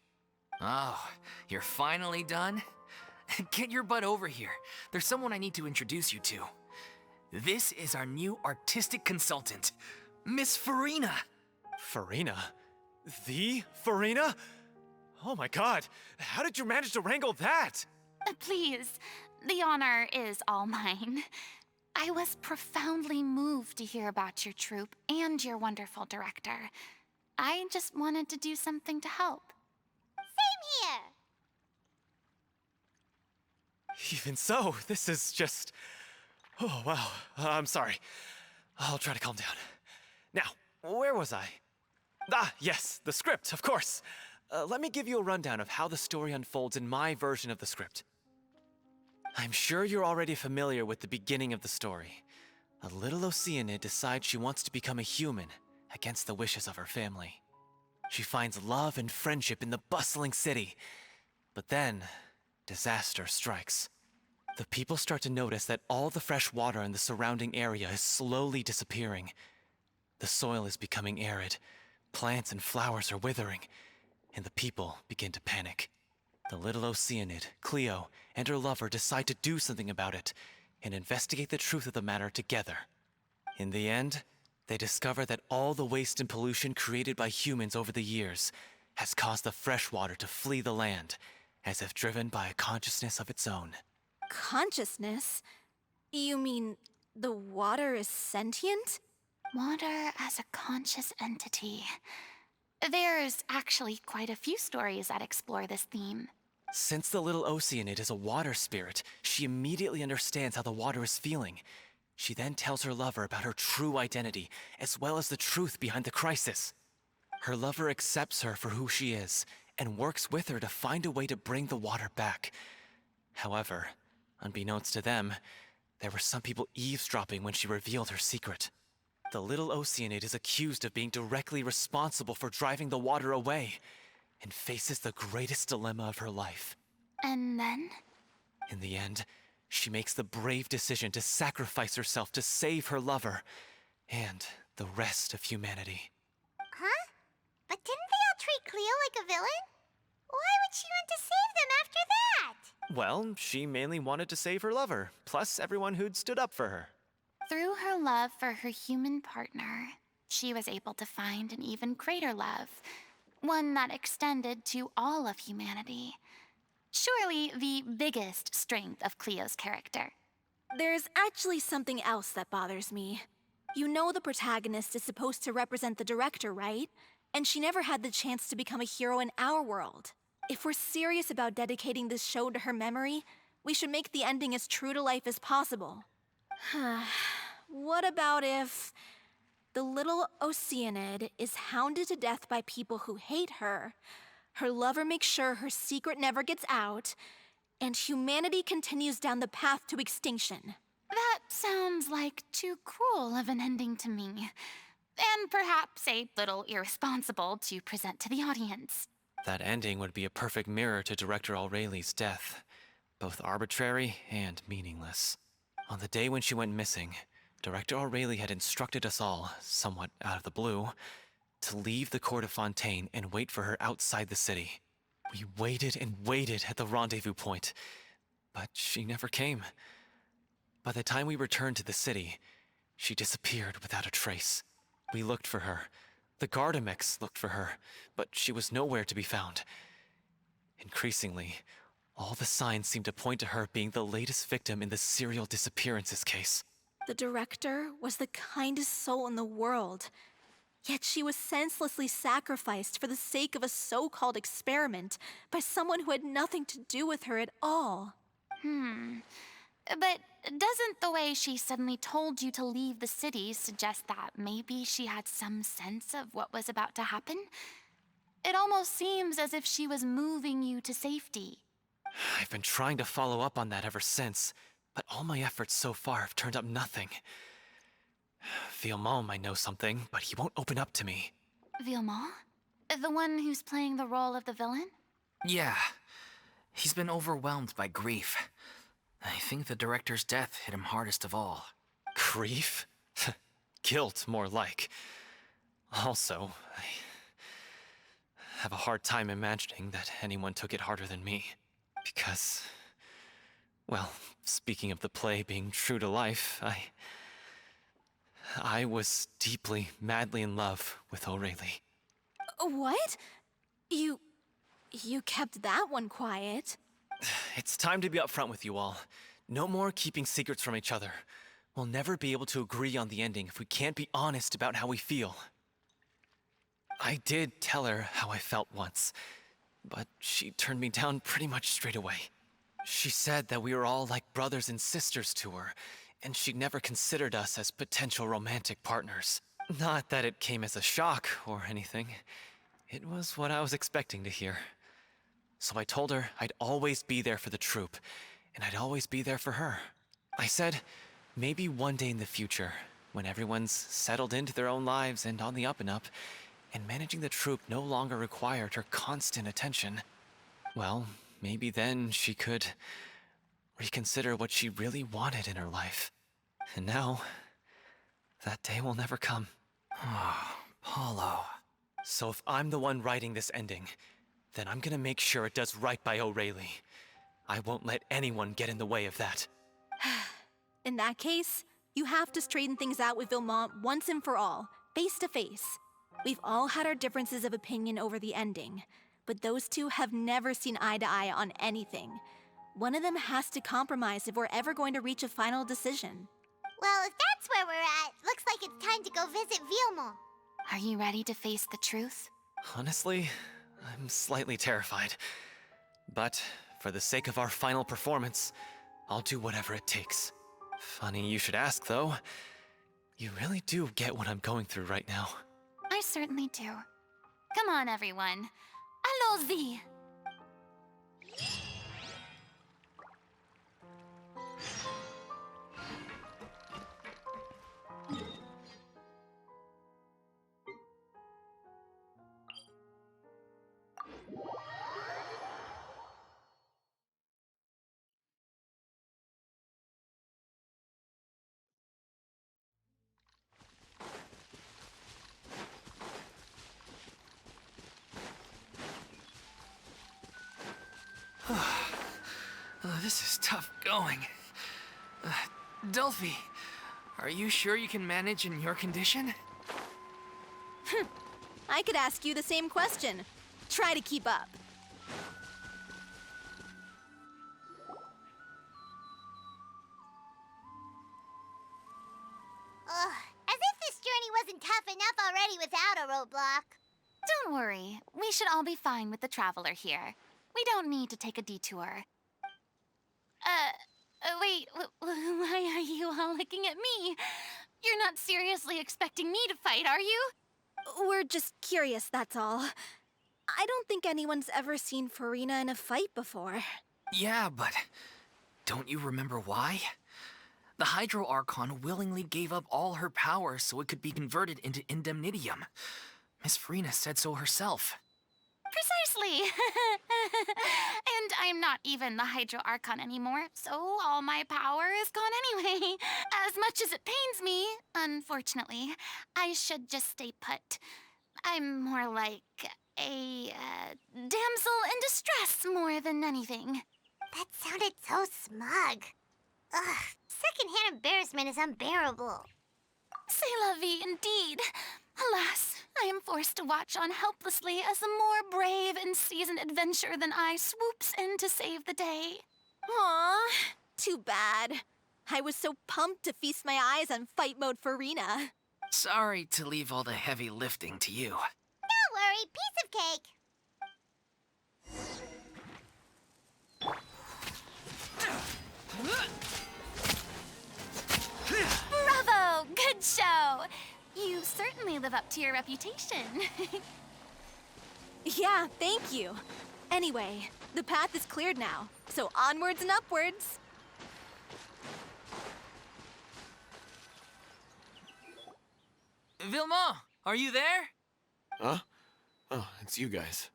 Oh, you're finally done? Get your butt over here. There's someone I need to introduce you to. This is our new artistic consultant, Miss Furina. Furina? The Furina? Oh my god, how did you manage to wrangle that? Please, the honor is all mine. I was profoundly moved to hear about your troupe and your wonderful director. I just wanted to do something to help. Same here. Even so, this is just... Oh wow, I'm sorry. I'll try to calm down. Now, where was I? Ah, yes, the script, of course. Let me give you a rundown of how the story unfolds in my version of the script. I'm sure you're already familiar with the beginning of the story. A little Oceanid decides she wants to become a human, against the wishes of her family. She finds love and friendship in the bustling city. But then, disaster strikes. The people start to notice that all the fresh water in the surrounding area is slowly disappearing. The soil is becoming arid, plants and flowers are withering, and the people begin to panic. The little Oceanid, Cleo, and her lover decide to do something about it and investigate the truth of the matter together. In the end, they discover that all the waste and pollution created by humans over the years has caused the fresh water to flee the land, as if driven by a consciousness of its own. Consciousness? You mean the water is sentient? Water as a conscious entity. There's actually quite a few stories that explore this theme. Since the little Oceanid is a water spirit, she immediately understands how the water is feeling. She then tells her lover about her true identity, as well as the truth behind the crisis. Her lover accepts her for who she is, and works with her to find a way to bring the water back. However, unbeknownst to them, there were some people eavesdropping when she revealed her secret. The little Oceanid is accused of being directly responsible for driving the water away, and faces the greatest dilemma of her life. And then? In the end, she makes the brave decision to sacrifice herself to save her lover, and the rest of humanity. Huh? But didn't they all treat Cleo like a villain? Why would she want to save them after that? Well, she mainly wanted to save her lover, plus everyone who'd stood up for her. Through her love for her human partner, she was able to find an even greater love, one that extended to all of humanity. Surely the biggest strength of Cleo's character. There's actually something else that bothers me. You know the protagonist is supposed to represent the director, right? And she never had the chance to become a hero in our world. If we're serious about dedicating this show to her memory, we should make the ending as true to life as possible. What about if the little Oceanid is hounded to death by people who hate her, her lover makes sure her secret never gets out, and humanity continues down the path to extinction? That sounds like too cruel of an ending to me. And perhaps a little irresponsible to present to the audience. That ending would be a perfect mirror to Director Aureli's death, both arbitrary and meaningless. On the day when she went missing, Director Aureli had instructed us all, somewhat out of the blue, to leave the court of Fontaine and wait for her outside the city. We waited and waited at the rendezvous point, but she never came. By the time we returned to the city, she disappeared without a trace. We looked for her. The Gardamex looked for her, but she was nowhere to be found. Increasingly, all the signs seemed to point to her being the latest victim in the serial disappearances case. The director was the kindest soul in the world, yet she was senselessly sacrificed for the sake of a so-called experiment by someone who had nothing to do with her at all. But doesn't the way she suddenly told you to leave the city suggest that maybe she had some sense of what was about to happen? It almost seems as if she was moving you to safety. I've been trying to follow up on that ever since, but all my efforts so far have turned up nothing. Villemont might know something, but he won't open up to me. Villemont? The one who's playing the role of the villain? Yeah. He's been overwhelmed by grief. I think the director's death hit him hardest of all. Grief? Guilt, more like. Also, I have a hard time imagining that anyone took it harder than me. Because, well, speaking of the play being true to life, I was deeply, madly in love with Aureli. What? You kept that one quiet. It's time to be upfront with you all. No more keeping secrets from each other. We'll never be able to agree on the ending if we can't be honest about how we feel. I did tell her how I felt once, but she turned me down pretty much straight away. She said that we were all like brothers and sisters to her, and she never considered us as potential romantic partners. Not that it came as a shock or anything. It was what I was expecting to hear. So I told her I'd always be there for the troupe, and I'd always be there for her. I said, maybe one day in the future, when everyone's settled into their own lives and on the up and up, and managing the troupe no longer required her constant attention, well, maybe then she could reconsider what she really wanted in her life. And now, that day will never come. Oh, Paulo. So if I'm the one writing this ending, then I'm gonna make sure it does right by O'Reilly. I won't let anyone get in the way of that. In that case, you have to straighten things out with Vilmont once and for all, face to face. We've all had our differences of opinion over the ending, but those two have never seen eye to eye on anything. One of them has to compromise if we're ever going to reach a final decision. Well, if that's where we're at, looks like it's time to go visit Vilmont. Are you ready to face the truth? Honestly, I'm slightly terrified. But for the sake of our final performance, I'll do whatever it takes. Funny you should ask, though. You really do get what I'm going through right now. I certainly do. Come on, everyone. Allons-y! This is tough going. Delphi, are you sure you can manage in your condition? I could ask you the same question. Try to keep up. Ugh, as if this journey wasn't tough enough already without a roadblock. Don't worry. We should all be fine with the traveler here. We don't need to take a detour. Wait, why are you all looking at me? You're not seriously expecting me to fight, are you? We're just curious, that's all. I don't think anyone's ever seen Furina in a fight before. Yeah, but don't you remember why? The Hydro Archon willingly gave up all her power so it could be converted into indemnitium. Miss Furina said so herself. Precisely! And I'm not even the Hydro Archon anymore, so all my power is gone anyway. As much as it pains me, unfortunately, I should just stay put. I'm more like a damsel in distress more than anything. That sounded so smug. Ugh, secondhand embarrassment is unbearable. C'est la vie, indeed. Alas, I am forced to watch on helplessly as a more brave and seasoned adventurer than I swoops in to save the day. Aw, too bad. I was so pumped to feast my eyes on fight mode Furina. Sorry to leave all the heavy lifting to you. Don't worry, piece of cake. Bravo! Good show! You certainly live up to your reputation. Yeah, thank you. Anyway, the path is cleared now, so onwards and upwards. Vilmont, are you there? Huh? Oh, it's you guys.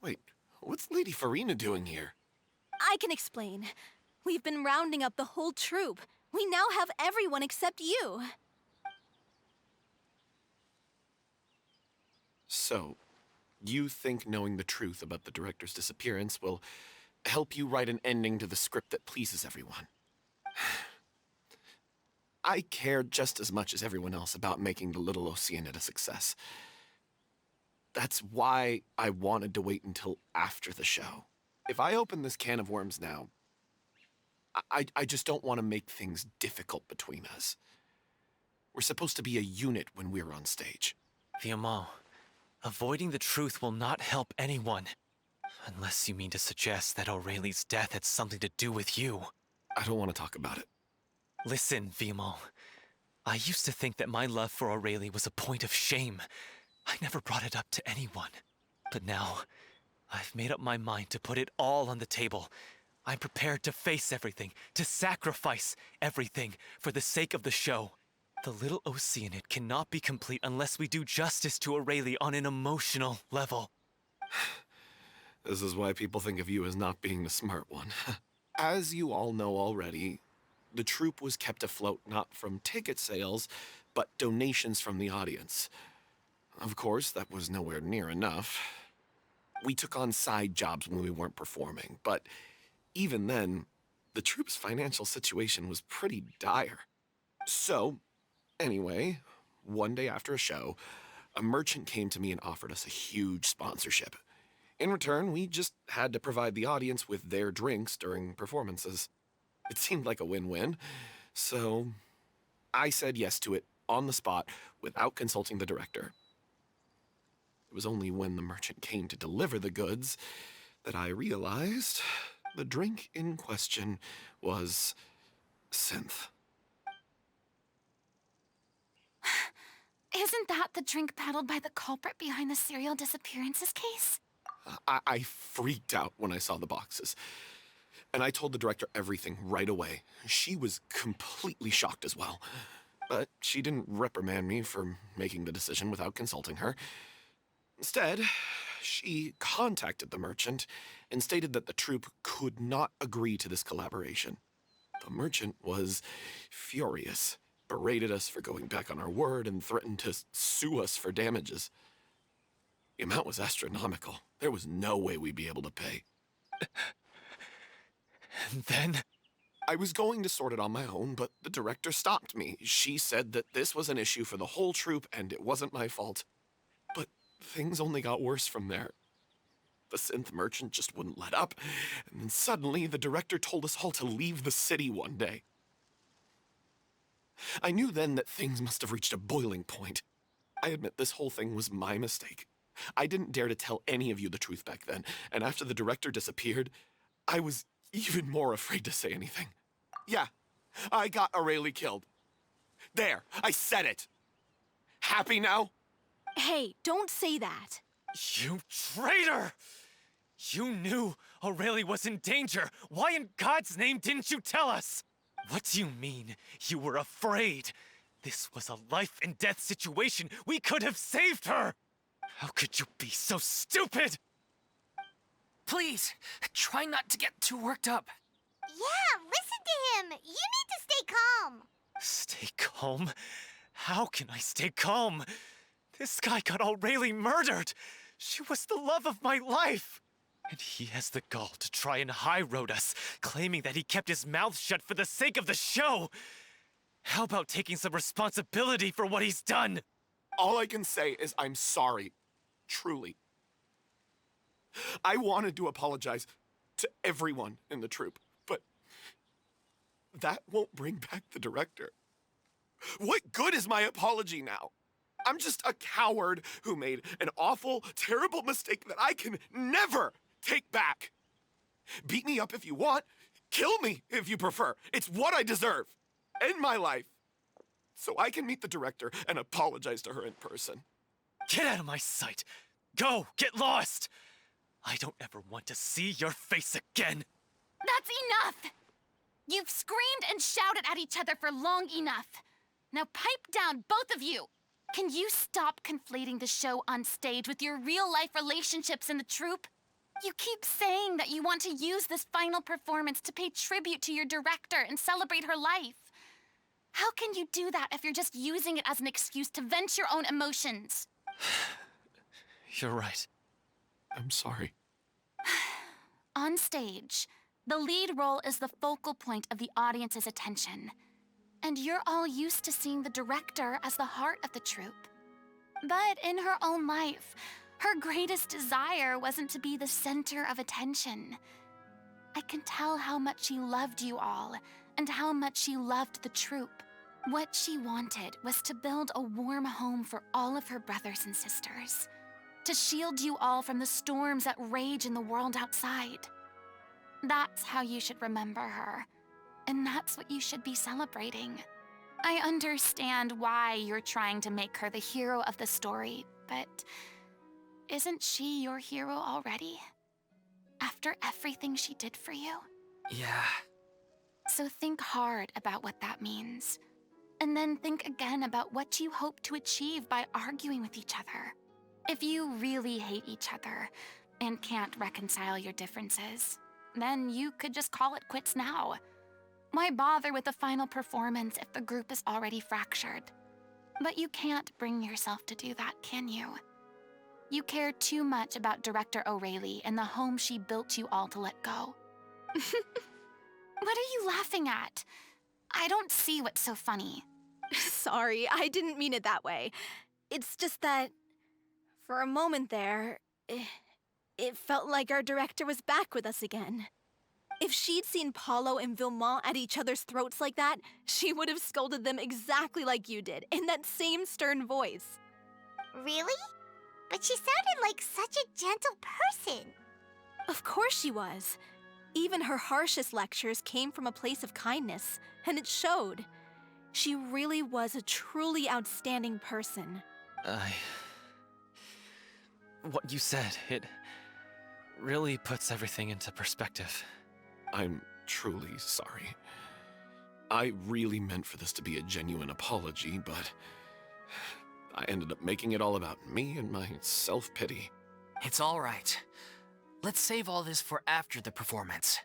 Wait, what's Lady Furina doing here? I can explain. We've been rounding up the whole troupe. We now have everyone except you. So, you think knowing the truth about the director's disappearance will help you write an ending to the script that pleases everyone? I care just as much as everyone else about making the little Oceanid a success. That's why I wanted to wait until after the show. If I open this can of worms now, I just don't want to make things difficult between us. We're supposed to be a unit when we're on stage. Vilmont, avoiding the truth will not help anyone. Unless you mean to suggest that O'Reilly's death had something to do with you. I don't want to talk about it. Listen, Vimo. I used to think that my love for Aurelie was a point of shame. I never brought it up to anyone. But now, I've made up my mind to put it all on the table. I'm prepared to face everything, to sacrifice everything for the sake of the show. The little Oceanid cannot be complete unless we do justice to Aurelie on an emotional level. This is why people think of you as not being the smart one. As you all know already, the troupe was kept afloat not from ticket sales, but donations from the audience. Of course, that was nowhere near enough. We took on side jobs when we weren't performing, but even then, the troupe's financial situation was pretty dire. So, anyway, one day after a show, a merchant came to me and offered us a huge sponsorship. In return, we just had to provide the audience with their drinks during performances. It seemed like a win-win, so I said yes to it on the spot without consulting the director. It was only when the merchant came to deliver the goods that I realized the drink in question was synth. Isn't that the drink peddled by the culprit behind the serial disappearances case? I freaked out when I saw the boxes. And I told the director everything right away. She was completely shocked as well. But she didn't reprimand me for making the decision without consulting her. Instead, she contacted the merchant and stated that the troupe could not agree to this collaboration. The merchant was furious, berated us for going back on our word, and threatened to sue us for damages. The amount was astronomical. There was no way we'd be able to pay. And then? I was going to sort it on my own, but the director stopped me. She said that this was an issue for the whole troupe and it wasn't my fault. But things only got worse from there. The synth merchant just wouldn't let up, and then suddenly the director told us all to leave the city one day. I knew then that things must have reached a boiling point. I admit this whole thing was my mistake. I didn't dare to tell any of you the truth back then, and after the director disappeared, I was even more afraid to say anything. Yeah, I got Aurelie killed. There, I said it. Happy now? Hey, don't say that. You traitor! You knew Aurelie was in danger. Why in God's name didn't you tell us? What do you mean, you were afraid? This was a life and death situation. We could have saved her! How could you be so stupid? Please, try not to get too worked up. Yeah, listen to him. You need to stay calm. Stay calm? How can I stay calm? This guy got Aurelie murdered. She was the love of my life. And he has the gall to try and high-road us, claiming that he kept his mouth shut for the sake of the show. How about taking some responsibility for what he's done? All I can say is I'm sorry. Truly. I wanted to apologize to everyone in the troupe, but that won't bring back the director. What good is my apology now? I'm just a coward who made an awful, terrible mistake that I can never take back. Beat me up if you want. Kill me if you prefer. It's what I deserve. End my life. So I can meet the director and apologize to her in person. Get out of my sight! Go! Get lost! I don't ever want to see your face again! That's enough! You've screamed and shouted at each other for long enough. Now pipe down, both of you! Can you stop conflating the show on stage with your real-life relationships in the troupe? You keep saying that you want to use this final performance to pay tribute to your director and celebrate her life. How can you do that if you're just using it as an excuse to vent your own emotions? You're right. I'm sorry. On stage, the lead role is the focal point of the audience's attention. And you're all used to seeing the director as the heart of the troupe. But in her own life, her greatest desire wasn't to be the center of attention. I can tell how much she loved you all, and how much she loved the troupe. What she wanted was to build a warm home for all of her brothers and sisters. To shield you all from the storms that rage in the world outside. That's how you should remember her. and that's what you should be celebrating. I understand why you're trying to make her the hero of the story, but isn't she your hero already? After everything she did for you? Yeah. So think hard about what that means. And then think again about what you hope to achieve by arguing with each other. If you really hate each other and can't reconcile your differences, then you could just call it quits now. Why bother with the final performance if the group is already fractured? But you can't bring yourself to do that, can you? You care too much about Director O'Reilly and the home she built you all to let go. What are you laughing at? I don't see what's so funny. Sorry, I didn't mean it that way. It's just that, for a moment there, it felt like our director was back with us again. If she'd seen Paulo and Vilmont at each other's throats like that, she would have scolded them exactly like you did, in that same stern voice. Really? But she sounded like such a gentle person. Of course she was. Even her harshest lectures came from a place of kindness, and it showed. She really was a truly outstanding person. What you said, it really puts everything into perspective. I'm truly sorry. I really meant for this to be a genuine apology, but I ended up making it all about me and my self-pity. It's all right. Let's save all this for after the performance.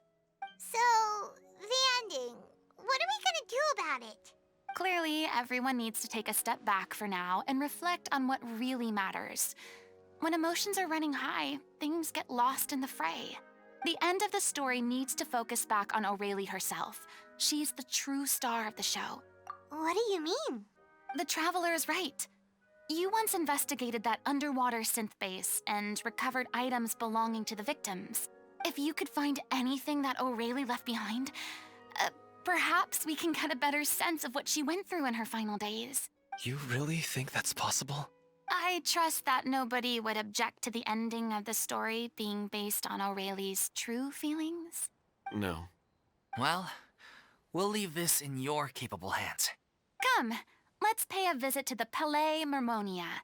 So, the ending. What are we gonna do about it? Clearly, everyone needs to take a step back for now and reflect on what really matters. When emotions are running high, things get lost in the fray. The end of the story needs to focus back on O'Reilly herself. She's the true star of the show. What do you mean? The Traveler is right. You once investigated that underwater synth base and recovered items belonging to the victims. If you could find anything that O'Reilly left behind, perhaps we can get a better sense of what she went through in her final days. You really think that's possible? I trust that nobody would object to the ending of the story being based on O'Reilly's true feelings. No. Well, we'll leave this in your capable hands. Come, let's pay a visit to the Palais Mermonia.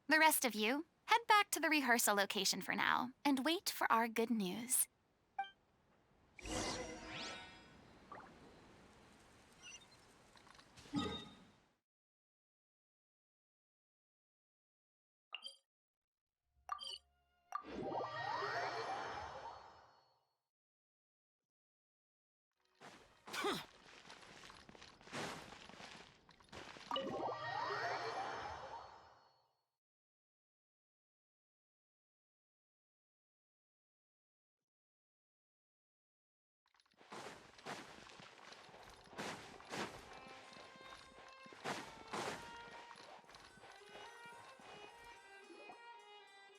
The rest of you, head back to the rehearsal location for now and wait for our good news.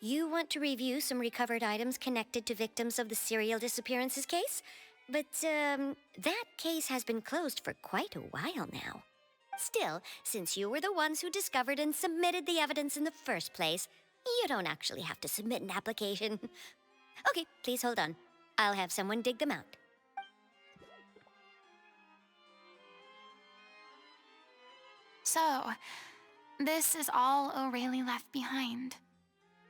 You want to review some recovered items connected to victims of the serial disappearances case? But, that case has been closed for quite a while now. Still, since you were the ones who discovered and submitted the evidence in the first place, you don't actually have to submit an application. Okay, please hold on. I'll have someone dig them out. So, this is all O'Reilly left behind.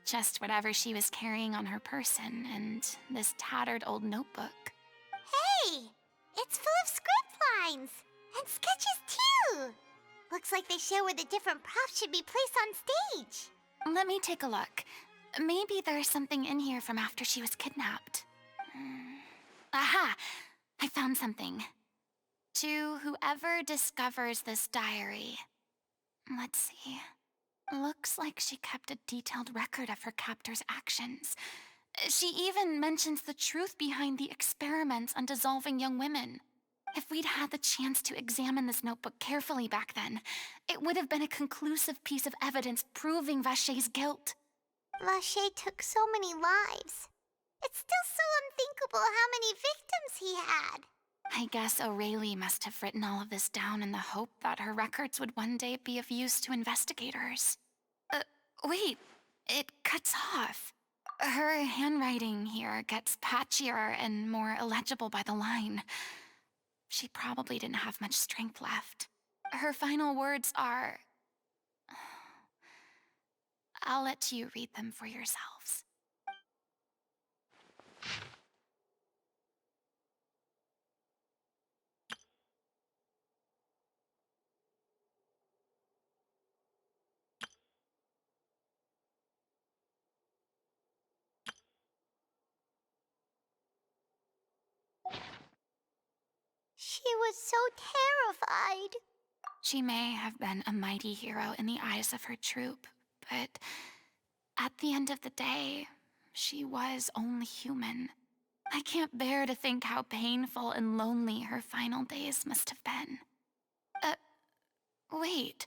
Just whatever she was carrying on her person and this tattered old notebook. Hey! It's full of script lines! And sketches, too! Looks like they show where the different props should be placed on stage. Let me take a look. Maybe there's something in here from after she was kidnapped. Aha! I found something. To whoever discovers this diary. Let's see. Looks like she kept a detailed record of her captor's actions. She even mentions the truth behind the experiments on dissolving young women. If we'd had the chance to examine this notebook carefully back then, it would have been a conclusive piece of evidence proving Vacher's guilt. Vacher took so many lives. It's still so unthinkable how many victims he had. I guess O'Reilly must have written all of this down in the hope that her records would one day be of use to investigators. Wait, it cuts off. Her handwriting here gets patchier and more illegible by the line. she probably didn't have much strength left. Her final words are... I'll let you read them for yourselves. She was so terrified. She may have been a mighty hero in the eyes of her troop, but at the end of the day, she was only human. I can't bear to think how painful and lonely her final days must have been. Wait.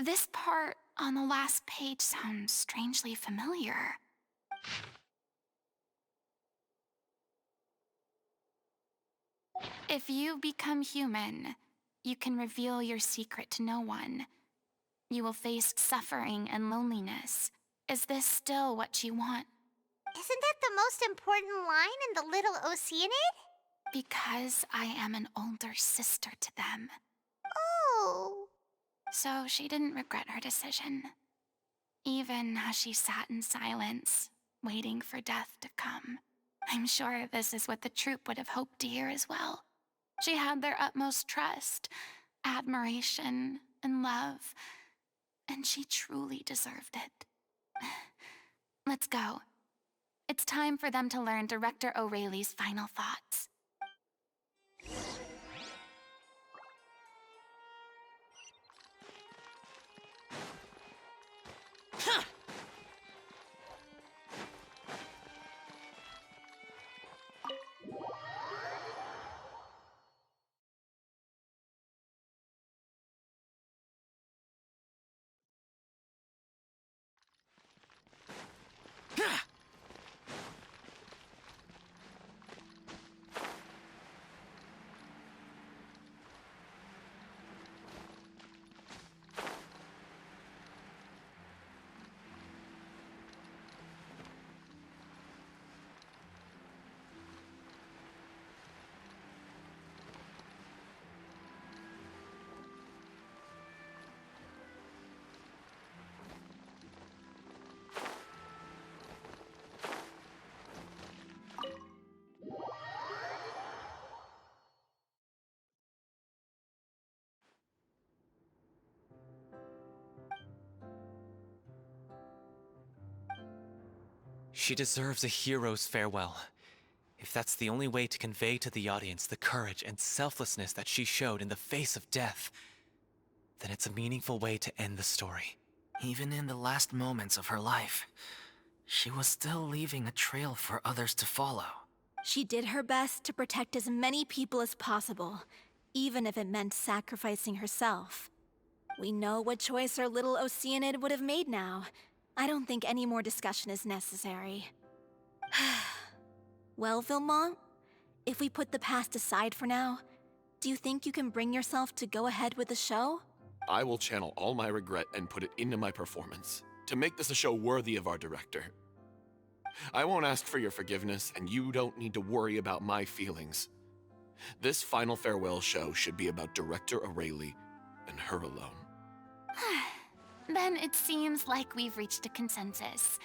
This part on the last page sounds strangely familiar. If you become human, you can reveal your secret to no one. You will face suffering and loneliness. Is this still what you want? Isn't that the most important line in the Little Oceanid? Because I am an older sister to them. Oh. So she didn't regret her decision. Even as she sat in silence, waiting for death to come. I'm sure this is what the troupe would have hoped to hear as well. She had their utmost trust, admiration, and love, and she truly deserved it. Let's go. It's time for them to learn Director O'Reilly's final thoughts. She deserves a hero's farewell. If that's the only way to convey to the audience the courage and selflessness that she showed in the face of death, then it's a meaningful way to end the story. Even in the last moments of her life, she was still leaving a trail for others to follow. She did her best to protect as many people as possible, even if it meant sacrificing herself. We know what choice our little Oceanid would have made now. I don't think any more discussion is necessary. Well, Vilmont, if we put the past aside for now, do you think you can bring yourself to go ahead with the show? I will channel all my regret and put it into my performance, to make this a show worthy of our director. I won't ask for your forgiveness, and you don't need to worry about my feelings. This final farewell show should be about Director O'Reilly and her alone. Then it seems like we've reached a consensus.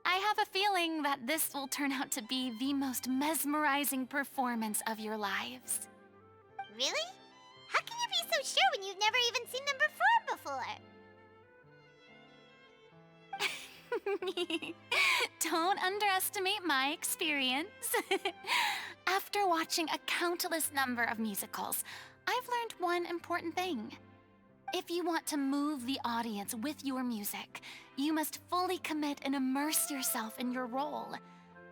I have a feeling that this will turn out to be the most mesmerizing performance of your lives. Really? How can you be so sure when you've never even seen them perform before? Don't underestimate my experience. After watching a countless number of musicals, I've learned one important thing. If you want to move the audience with your music, you must fully commit and immerse yourself in your role,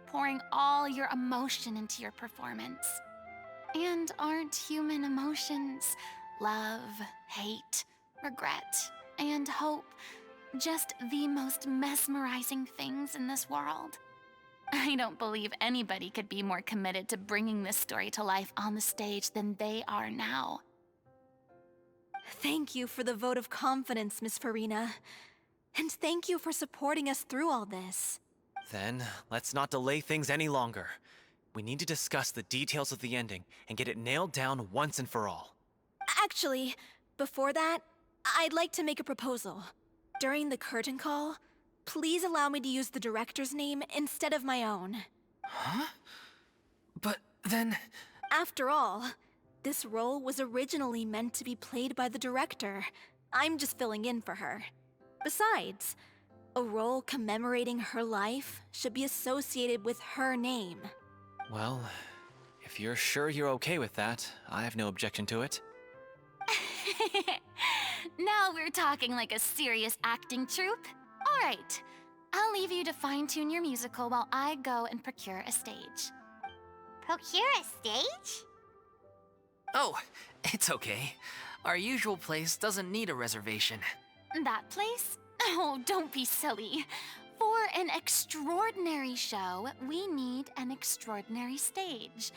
pouring all your emotion into your performance. And aren't human emotions, love, hate, regret, and hope, just the most mesmerizing things in this world? I don't believe anybody could be more committed to bringing this story to life on the stage than they are now. Thank you for the vote of confidence, Miss Furina. And thank you for supporting us through all this. Then, let's not delay things any longer. we need to discuss the details of the ending and get it nailed down once and for all. Actually, before that, I'd like to make a proposal. During the curtain call, please allow me to use the director's name instead of my own. Huh? But then... After all, this role was originally meant to be played by the director. I'm just filling in for her. Besides, a role commemorating her life should be associated with her name. Well, if you're sure you're okay with that, I have no objection to it. Now we're talking like a serious acting troupe. All right, I'll leave you to fine-tune your musical while I go and procure a stage. Procure a stage? Oh, it's okay. Our usual place doesn't need a reservation. That place? Oh, don't be silly. For an extraordinary show, we need an extraordinary stage.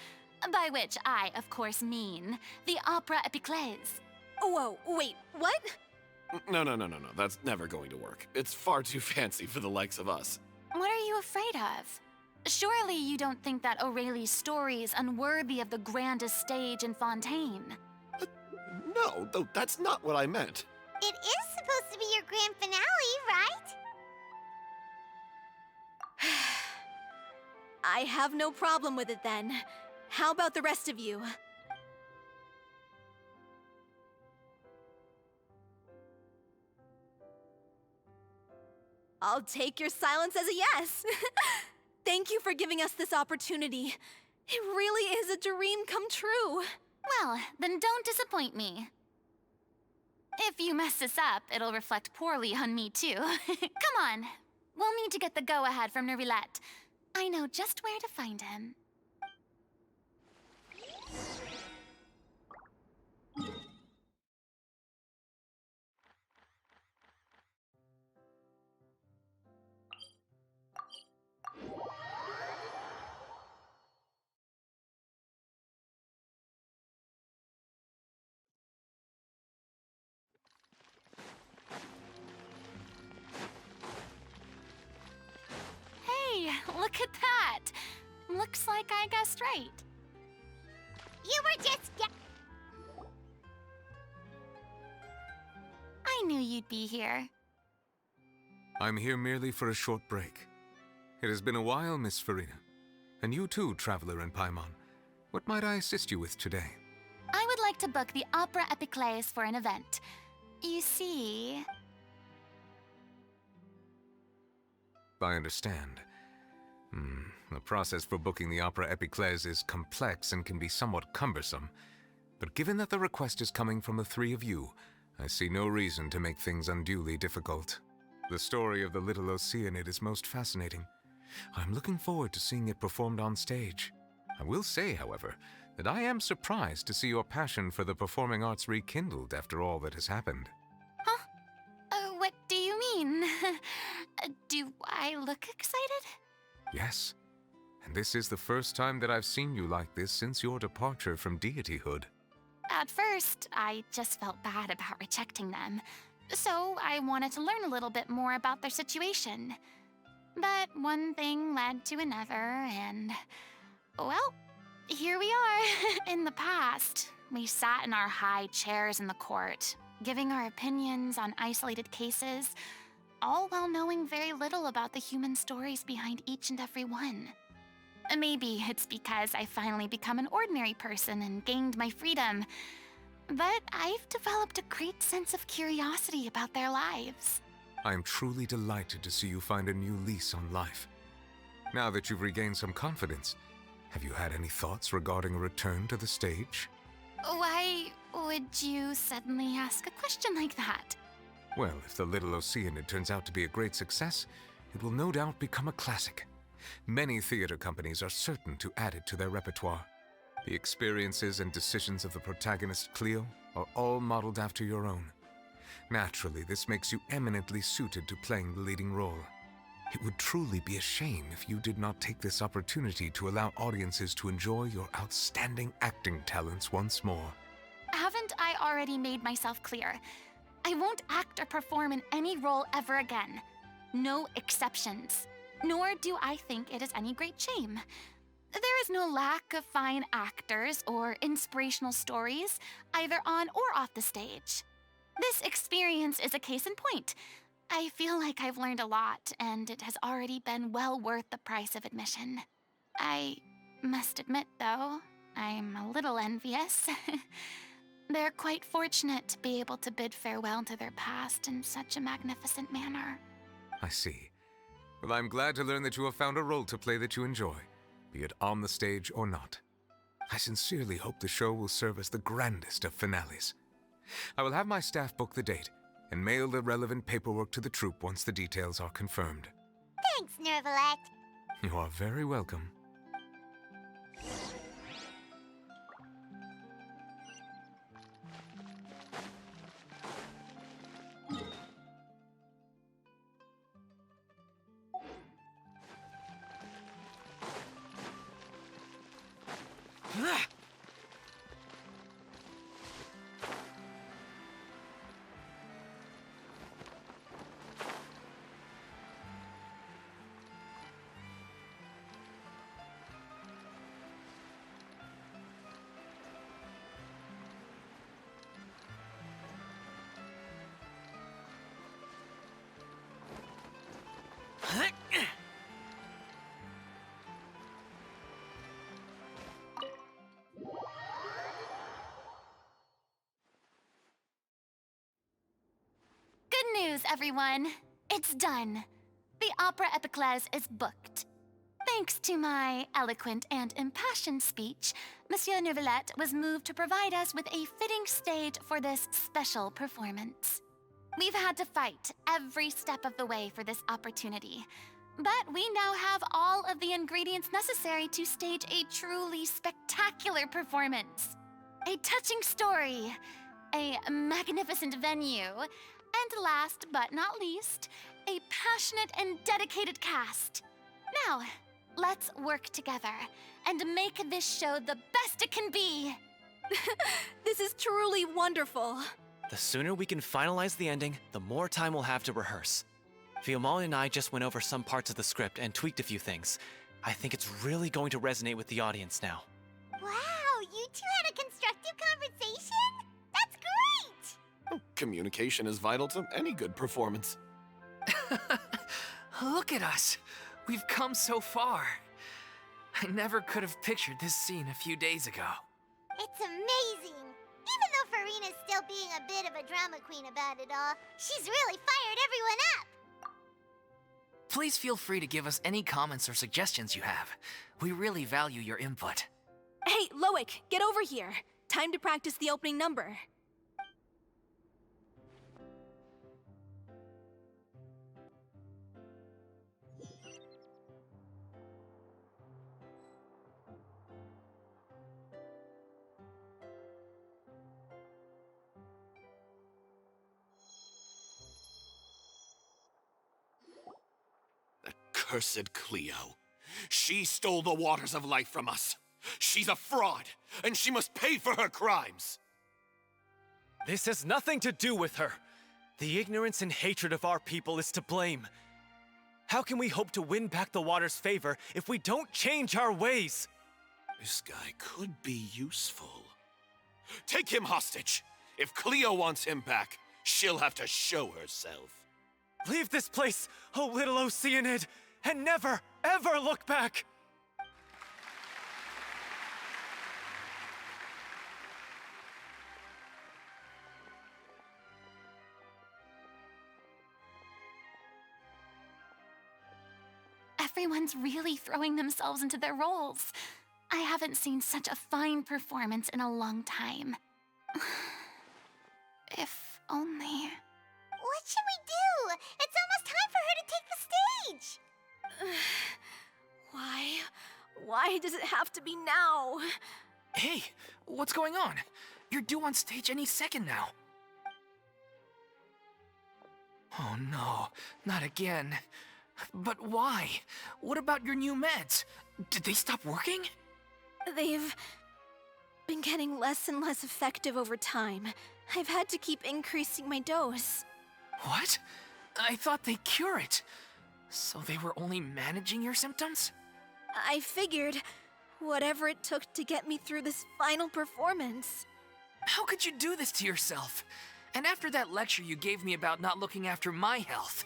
By which I, of course, mean the Opera Epiclese. Whoa, wait, what? No. That's never going to work. It's far too fancy for the likes of us. What are you afraid of? Surely you don't think that Aurelie's story is unworthy of the grandest stage in Fontaine. No, though that's not what I meant. It is supposed to be your grand finale, right? I have no problem with it then. How about the rest of you? I'll take your silence as a yes. Thank you for giving us this opportunity. It really is a dream come true. Well, then don't disappoint me. If you mess this up, it'll reflect poorly on me too. Come on. We'll need to get the go-ahead from Nervilette. I know just where to find him. Hey, look at that! Looks like I guessed right. You were just I knew you'd be here. I'm here merely for a short break. It has been a while, Miss Furina. And you too, traveler in Paimon. What might I assist you with today? I would like to book the Opera Epiclese for an event. You see... I understand. The process for booking the Opera Epiclese is complex and can be somewhat cumbersome. But given that the request is coming from the three of you, I see no reason to make things unduly difficult. The story of the little Oceanid is most fascinating. I'm looking forward to seeing it performed on stage. I will say, however, that I am surprised to see your passion for the performing arts rekindled after all that has happened. Huh? What do you mean? Do I look excited? Yes. And this is the first time that I've seen you like this since your departure from deityhood. At first, I just felt bad about rejecting them. So I wanted to learn a little bit more about their situation. But one thing led to another, and... well, here we are. In the past, we sat in our high chairs in the court, giving our opinions on isolated cases, all while knowing very little about the human stories behind each and every one. Maybe it's because I finally become an ordinary person and gained my freedom, but I've developed a great sense of curiosity about their lives. I am truly delighted to see you find a new lease on life. Now that you've regained some confidence, have you had any thoughts regarding a return to the stage? Why would you suddenly ask a question like that? Well, if the little Oceanid turns out to be a great success, it will no doubt become a classic. Many theater companies are certain to add it to their repertoire. The experiences and decisions of the protagonist, Cleo, are all modeled after your own. Naturally, this makes you eminently suited to playing the leading role. It would truly be a shame if you did not take this opportunity to allow audiences to enjoy your outstanding acting talents once more. Haven't I already made myself clear? I won't act or perform in any role ever again. No exceptions. Nor do I think it is any great shame. There is no lack of fine actors or inspirational stories, either on or off the stage. This experience is a case in point. I feel like I've learned a lot, and it has already been well worth the price of admission. I must admit, though, I'm a little envious. They're quite fortunate to be able to bid farewell to their past in such a magnificent manner. I see. Well, I'm glad to learn that you have found a role to play that you enjoy, be it on the stage or not. I sincerely hope the show will serve as the grandest of finales. I will have my staff book the date and mail the relevant paperwork to the troupe once the details are confirmed. Thanks, Nervalet. You are very welcome. Good news, everyone. It's done. The Opera Epiclese is booked. Thanks to my eloquent and impassioned speech, Monsieur Neuvillette was moved to provide us with a fitting stage for this special performance. We've had to fight every step of the way for this opportunity, but we now have all of the ingredients necessary to stage a truly spectacular performance. A touching story, a magnificent venue, and last but not least, a passionate and dedicated cast. Now, let's work together and make this show the best it can be. This is truly wonderful. The sooner we can finalize the ending, the more time we'll have to rehearse. Fiamma and I just went over some parts of the script and tweaked a few things. I think it's really going to resonate with the audience now. Wow, you two had a constructive conversation? That's great! Oh, communication is vital to any good performance. Look at us. We've come so far. I never could have pictured this scene a few days ago. It's amazing. Even though Furina's still being a bit of a drama queen about it all, she's really fired everyone up. Please feel free to give us any comments or suggestions you have. We really value your input. Hey, Loic, get over here. Time to practice the opening number. Cursed Cleo. She stole the waters of life from us. She's a fraud, and she must pay for her crimes. This has nothing to do with her. The ignorance and hatred of our people is to blame. How can we hope to win back the water's favor if we don't change our ways? This guy could be useful. Take him hostage. If Cleo wants him back, she'll have to show herself. Leave this place, oh little Oceanid, and never, ever look back! Everyone's really throwing themselves into their roles. I haven't seen such a fine performance in a long time. If only... What should we do? It's almost time for her to take the stage. Why does it have to be now? Hey, what's going on? You're due on stage any second now. Oh no, not again. But why? What about your new meds? Did they stop working? They've been getting less and less effective over time. I've had to keep increasing my dose. What? I thought they cure it. So they were only managing your symptoms? I figured whatever it took to get me through this final performance. How could you do this to yourself? And after that lecture you gave me about not looking after my health.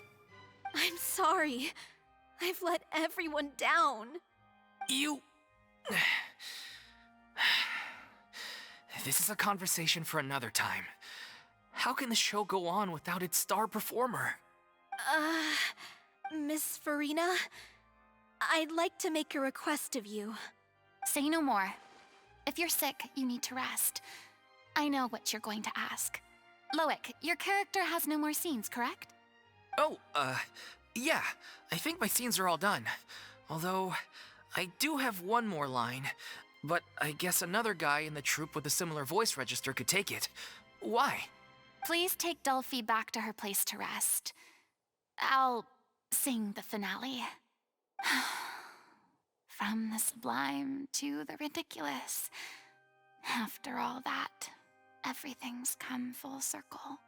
I'm sorry. I've let everyone down. You... This is a conversation for another time. How can the show go on without its star performer? Miss Furina, I'd like to make a request of you. Say no more. If you're sick, you need to rest. I know what you're going to ask. Loic, your character has no more scenes, correct? Oh, yeah. I think my scenes are all done. Although, I do have one more line. But I guess another guy in the troupe with a similar voice register could take it. Why? Please take Delphi back to her place to rest. I'll sing the finale. From the sublime to the ridiculous. After all that, everything's come full circle.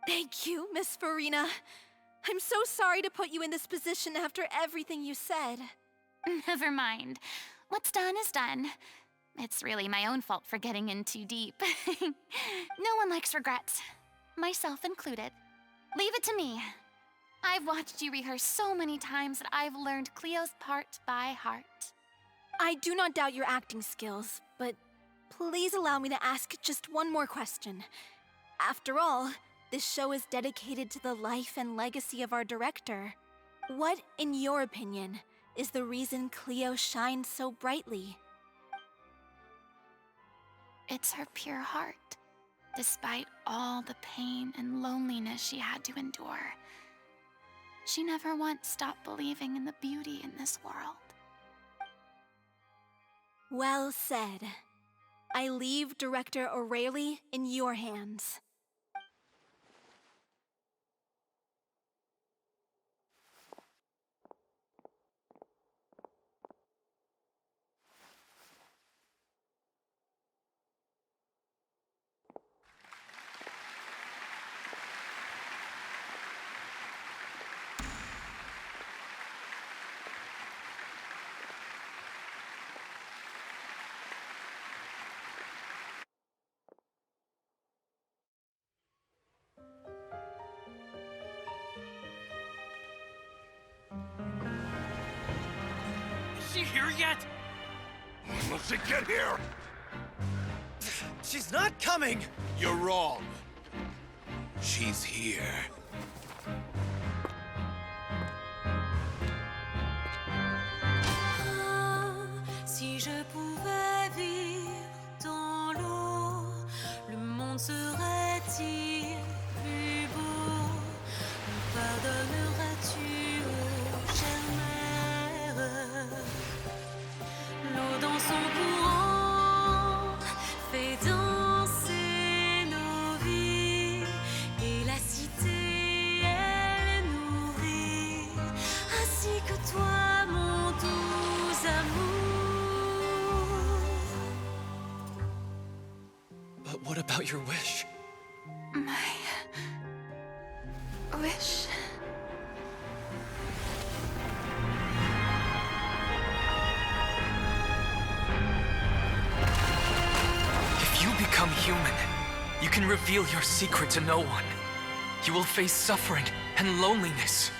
Thank you, Miss Furina. I'm so sorry to put you in this position after everything you said. Never mind. What's done is done. It's really my own fault for getting in too deep. No one likes regrets, myself included. Leave it to me. I've watched you rehearse so many times that I've learned Cleo's part by heart. I do not doubt your acting skills, but please allow me to ask just one more question. After all, this show is dedicated to the life and legacy of our director. What, in your opinion, is the reason Cleo shines so brightly? It's her pure heart. Despite all the pain and loneliness she had to endure, she never once stopped believing in the beauty in this world. Well said. I leave Director O'Reilly in your hands. Is she here yet? When will she get here? She's not coming! You're wrong. She's here. Si je pouvais vivre dans l'eau, le monde serait-il plus beau? Me pardonneras-tu, ô chère mère? L'eau dans son courant fait danser nos vies, et la cité elle nourrit, ainsi que toi, mon doux amour. But what about your wish? My wish. If you become human, you can reveal your secret to no one. You will face suffering and loneliness.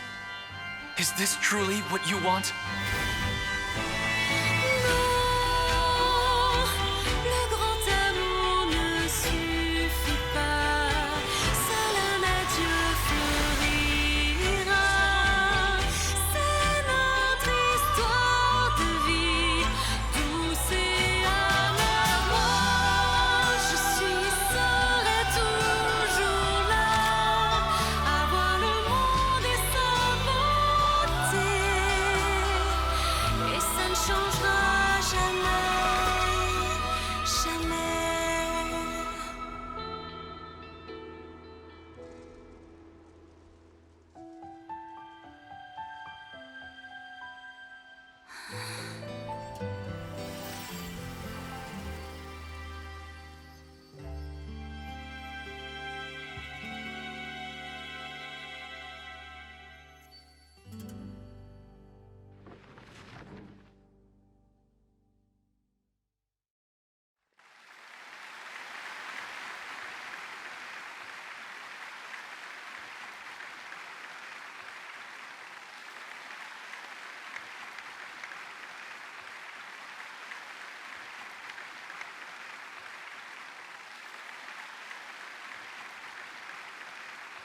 Is this truly what you want? Le grand amour ne suffit pas, seul un adieu fleurira. C'est notre histoire de vie, douce et amère. Moi, je serai toujours là, à voir le monde et sa beauté.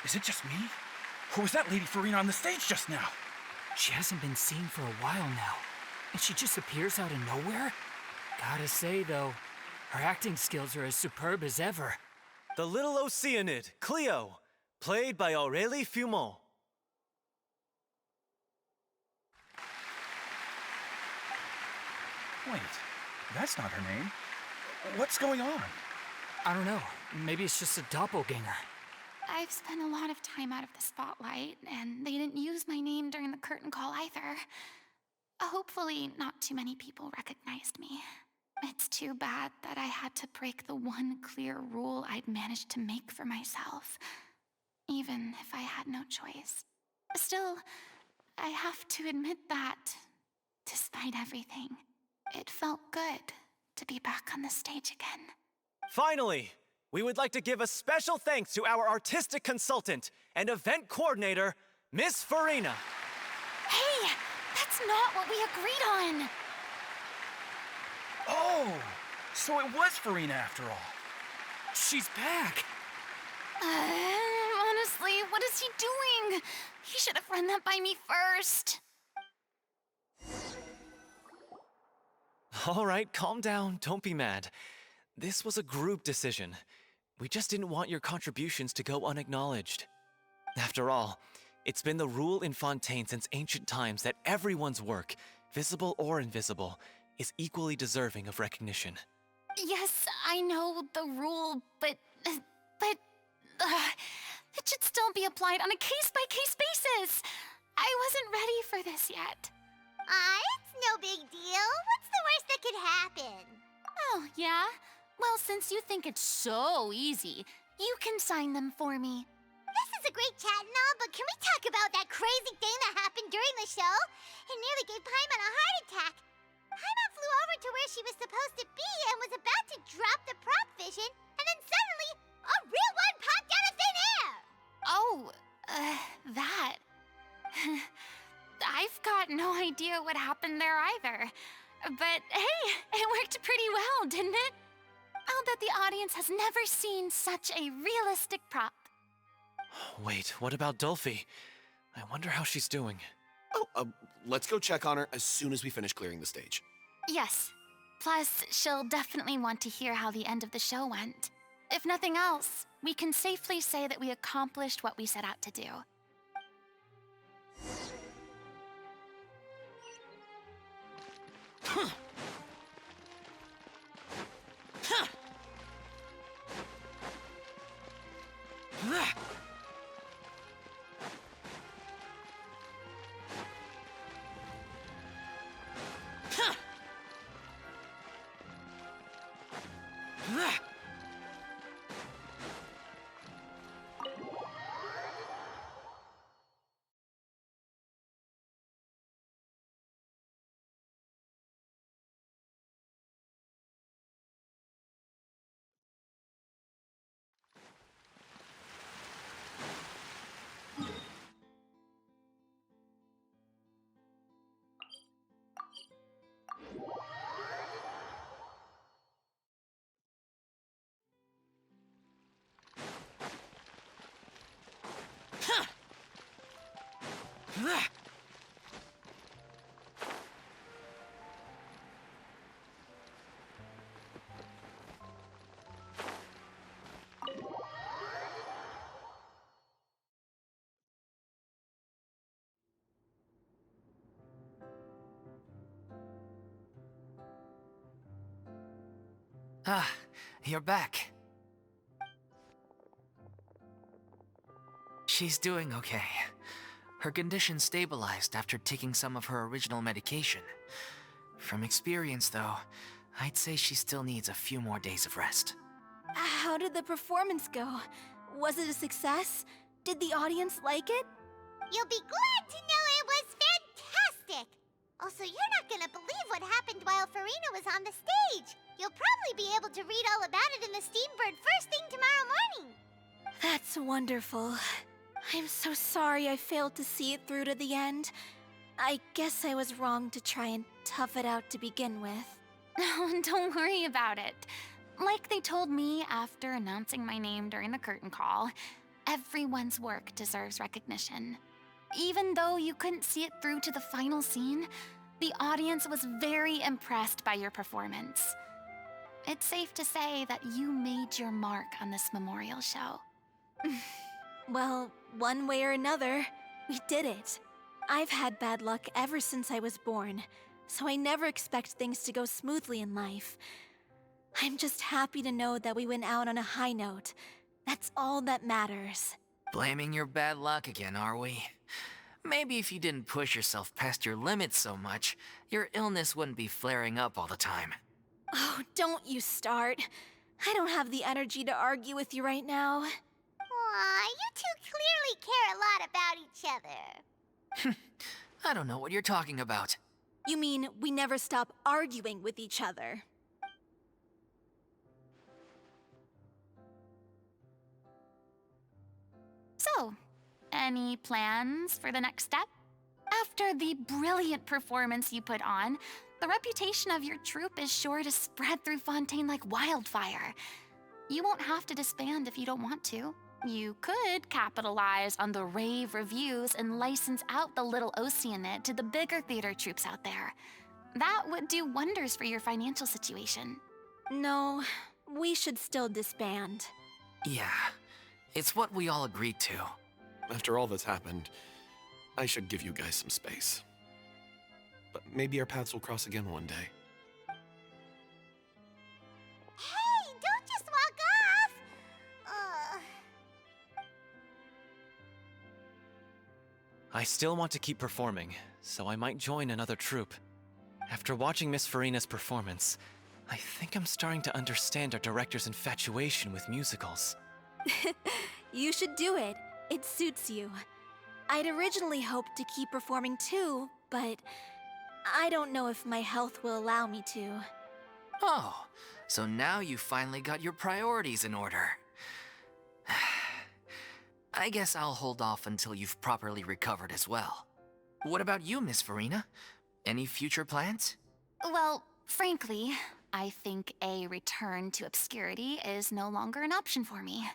Is it just me? Or was that Lady Furina on the stage just now? She hasn't been seen for a while now, and she just appears out of nowhere? Gotta say, though, her acting skills are as superb as ever. The little Oceanid, Cleo, played by Aurélie Fumont. Wait, that's not her name. What's going on? I don't know, maybe it's just a doppelganger. I've spent a lot of time out of the spotlight, and they didn't use my name during the curtain call either. Hopefully, not too many people recognized me. It's too bad that I had to break the one clear rule I'd managed to make for myself, even if I had no choice. Still, I have to admit that, despite everything, it felt good to be back on the stage again. Finally, we would like to give a special thanks to our artistic consultant and event coordinator, Miss Furina. Hey, that's not what we agreed on! Oh, so it was Furina after all. She's back! Honestly, what is he doing? He should have run that by me first. All right, calm down, don't be mad. This was a group decision. We just didn't want your contributions to go unacknowledged. After all, it's been the rule in Fontaine since ancient times that everyone's work, visible or invisible, is equally deserving of recognition. Yes, I know the rule, but it should still be applied on a case-by-case basis. I wasn't ready for this yet. It's no big deal. What's the worst that could happen? Oh, yeah? Well, since you think it's so easy, you can sign them for me. This is a great chat and all, but can we talk about that crazy thing that happened during the show? It nearly gave Paimon a heart attack. Paimon flew over to where she was supposed to be and was about to drop the prop vision, and then suddenly, a real one popped out of thin air! Oh, that. I've got no idea what happened there either. But hey, it worked pretty well, didn't it? I'll bet the audience has never seen such a realistic prop. Wait, what about Dolphy? I wonder how she's doing. Oh, let's go check on her as soon as we finish clearing the stage. Yes. Plus, she'll definitely want to hear how the end of the show went. If nothing else, we can safely say that we accomplished what we set out to do. Ah, you're back. She's doing okay. Her condition stabilized after taking some of her original medication. From experience, though, I'd say she still needs a few more days of rest. How did the performance go? Was it a success? Did the audience like it? You'll be glad to know it was fantastic! Also, you're not gonna believe what happened while Furina was on the stage. You'll probably be able to read all about it in the Steambird first thing tomorrow morning. That's wonderful. I'm so sorry I failed to see it through to the end. I guess I was wrong to try and tough it out to begin with. No, don't worry about it. Like they told me after announcing my name during the curtain call, everyone's work deserves recognition. Even though you couldn't see it through to the final scene, the audience was very impressed by your performance. It's safe to say that you made your mark on this memorial show. Well, one way or another, we did it. I've had bad luck ever since I was born, so I never expect things to go smoothly in life. I'm just happy to know that we went out on a high note. That's all that matters. Blaming your bad luck again, are we? Maybe if you didn't push yourself past your limits so much, your illness wouldn't be flaring up all the time. Oh, don't you start. I don't have the energy to argue with you right now. Aw, you two clearly care a lot about each other. I don't know what you're talking about. You mean we never stop arguing with each other? So, any plans for the next step? After the brilliant performance you put on, the reputation of your troupe is sure to spread through Fontaine like wildfire. You won't have to disband if you don't want to. You could capitalize on the rave reviews and license out the little Oceanid to the bigger theater troupes out there. That would do wonders for your financial situation. No, we should still disband. Yeah, it's what we all agreed to. After all that's happened, I should give you guys some space. But maybe our paths will cross again one day. Hey, don't just walk off! I still want to keep performing, so I might join another troupe. After watching Miss Furina's performance, I think I'm starting to understand our director's infatuation with musicals. You should do it. It suits you. I'd originally hoped to keep performing too, but I don't know if my health will allow me to. Oh, so now you finally got your priorities in order. I guess I'll hold off until you've properly recovered as well. What about you, Miss Furina? Any future plans? Well, frankly, I think a return to obscurity is no longer an option for me.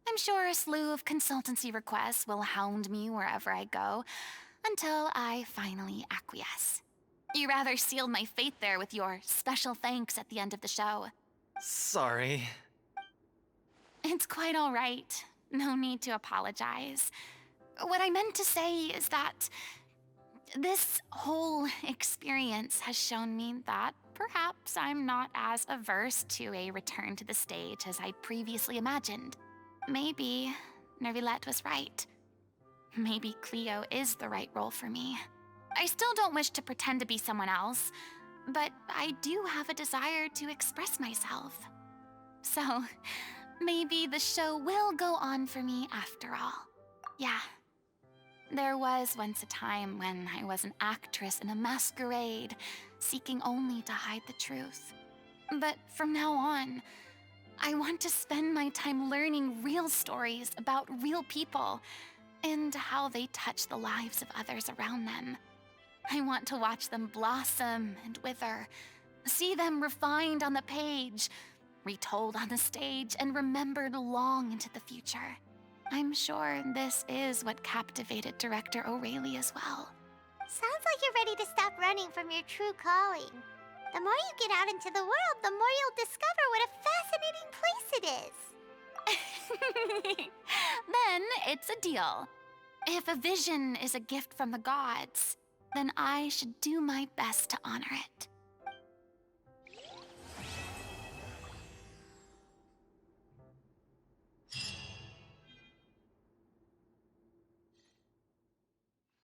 I'm sure a slew of consultancy requests will hound me wherever I go, until I finally acquiesce. You rather sealed my fate there with your special thanks at the end of the show. Sorry. It's quite all right. No need to apologize. What I meant to say is that this whole experience has shown me that perhaps I'm not as averse to a return to the stage as I previously imagined. Maybe Nervilette was right. Maybe Cleo is the right role for me. I still don't wish to pretend to be someone else, but I do have a desire to express myself. So, maybe the show will go on for me after all. Yeah. There was once a time when I was an actress in a masquerade, seeking only to hide the truth. But from now on, I want to spend my time learning real stories about real people and how they touch the lives of others around them. I want to watch them blossom and wither, see them refined on the page, retold on the stage, and remembered long into the future. I'm sure this is what captivated director O'Reilly as well. Sounds like you're ready to stop running from your true calling. The more you get out into the world, the more you'll discover what a fascinating place it is. Then it's a deal. If a vision is a gift from the gods, then I should do my best to honor it.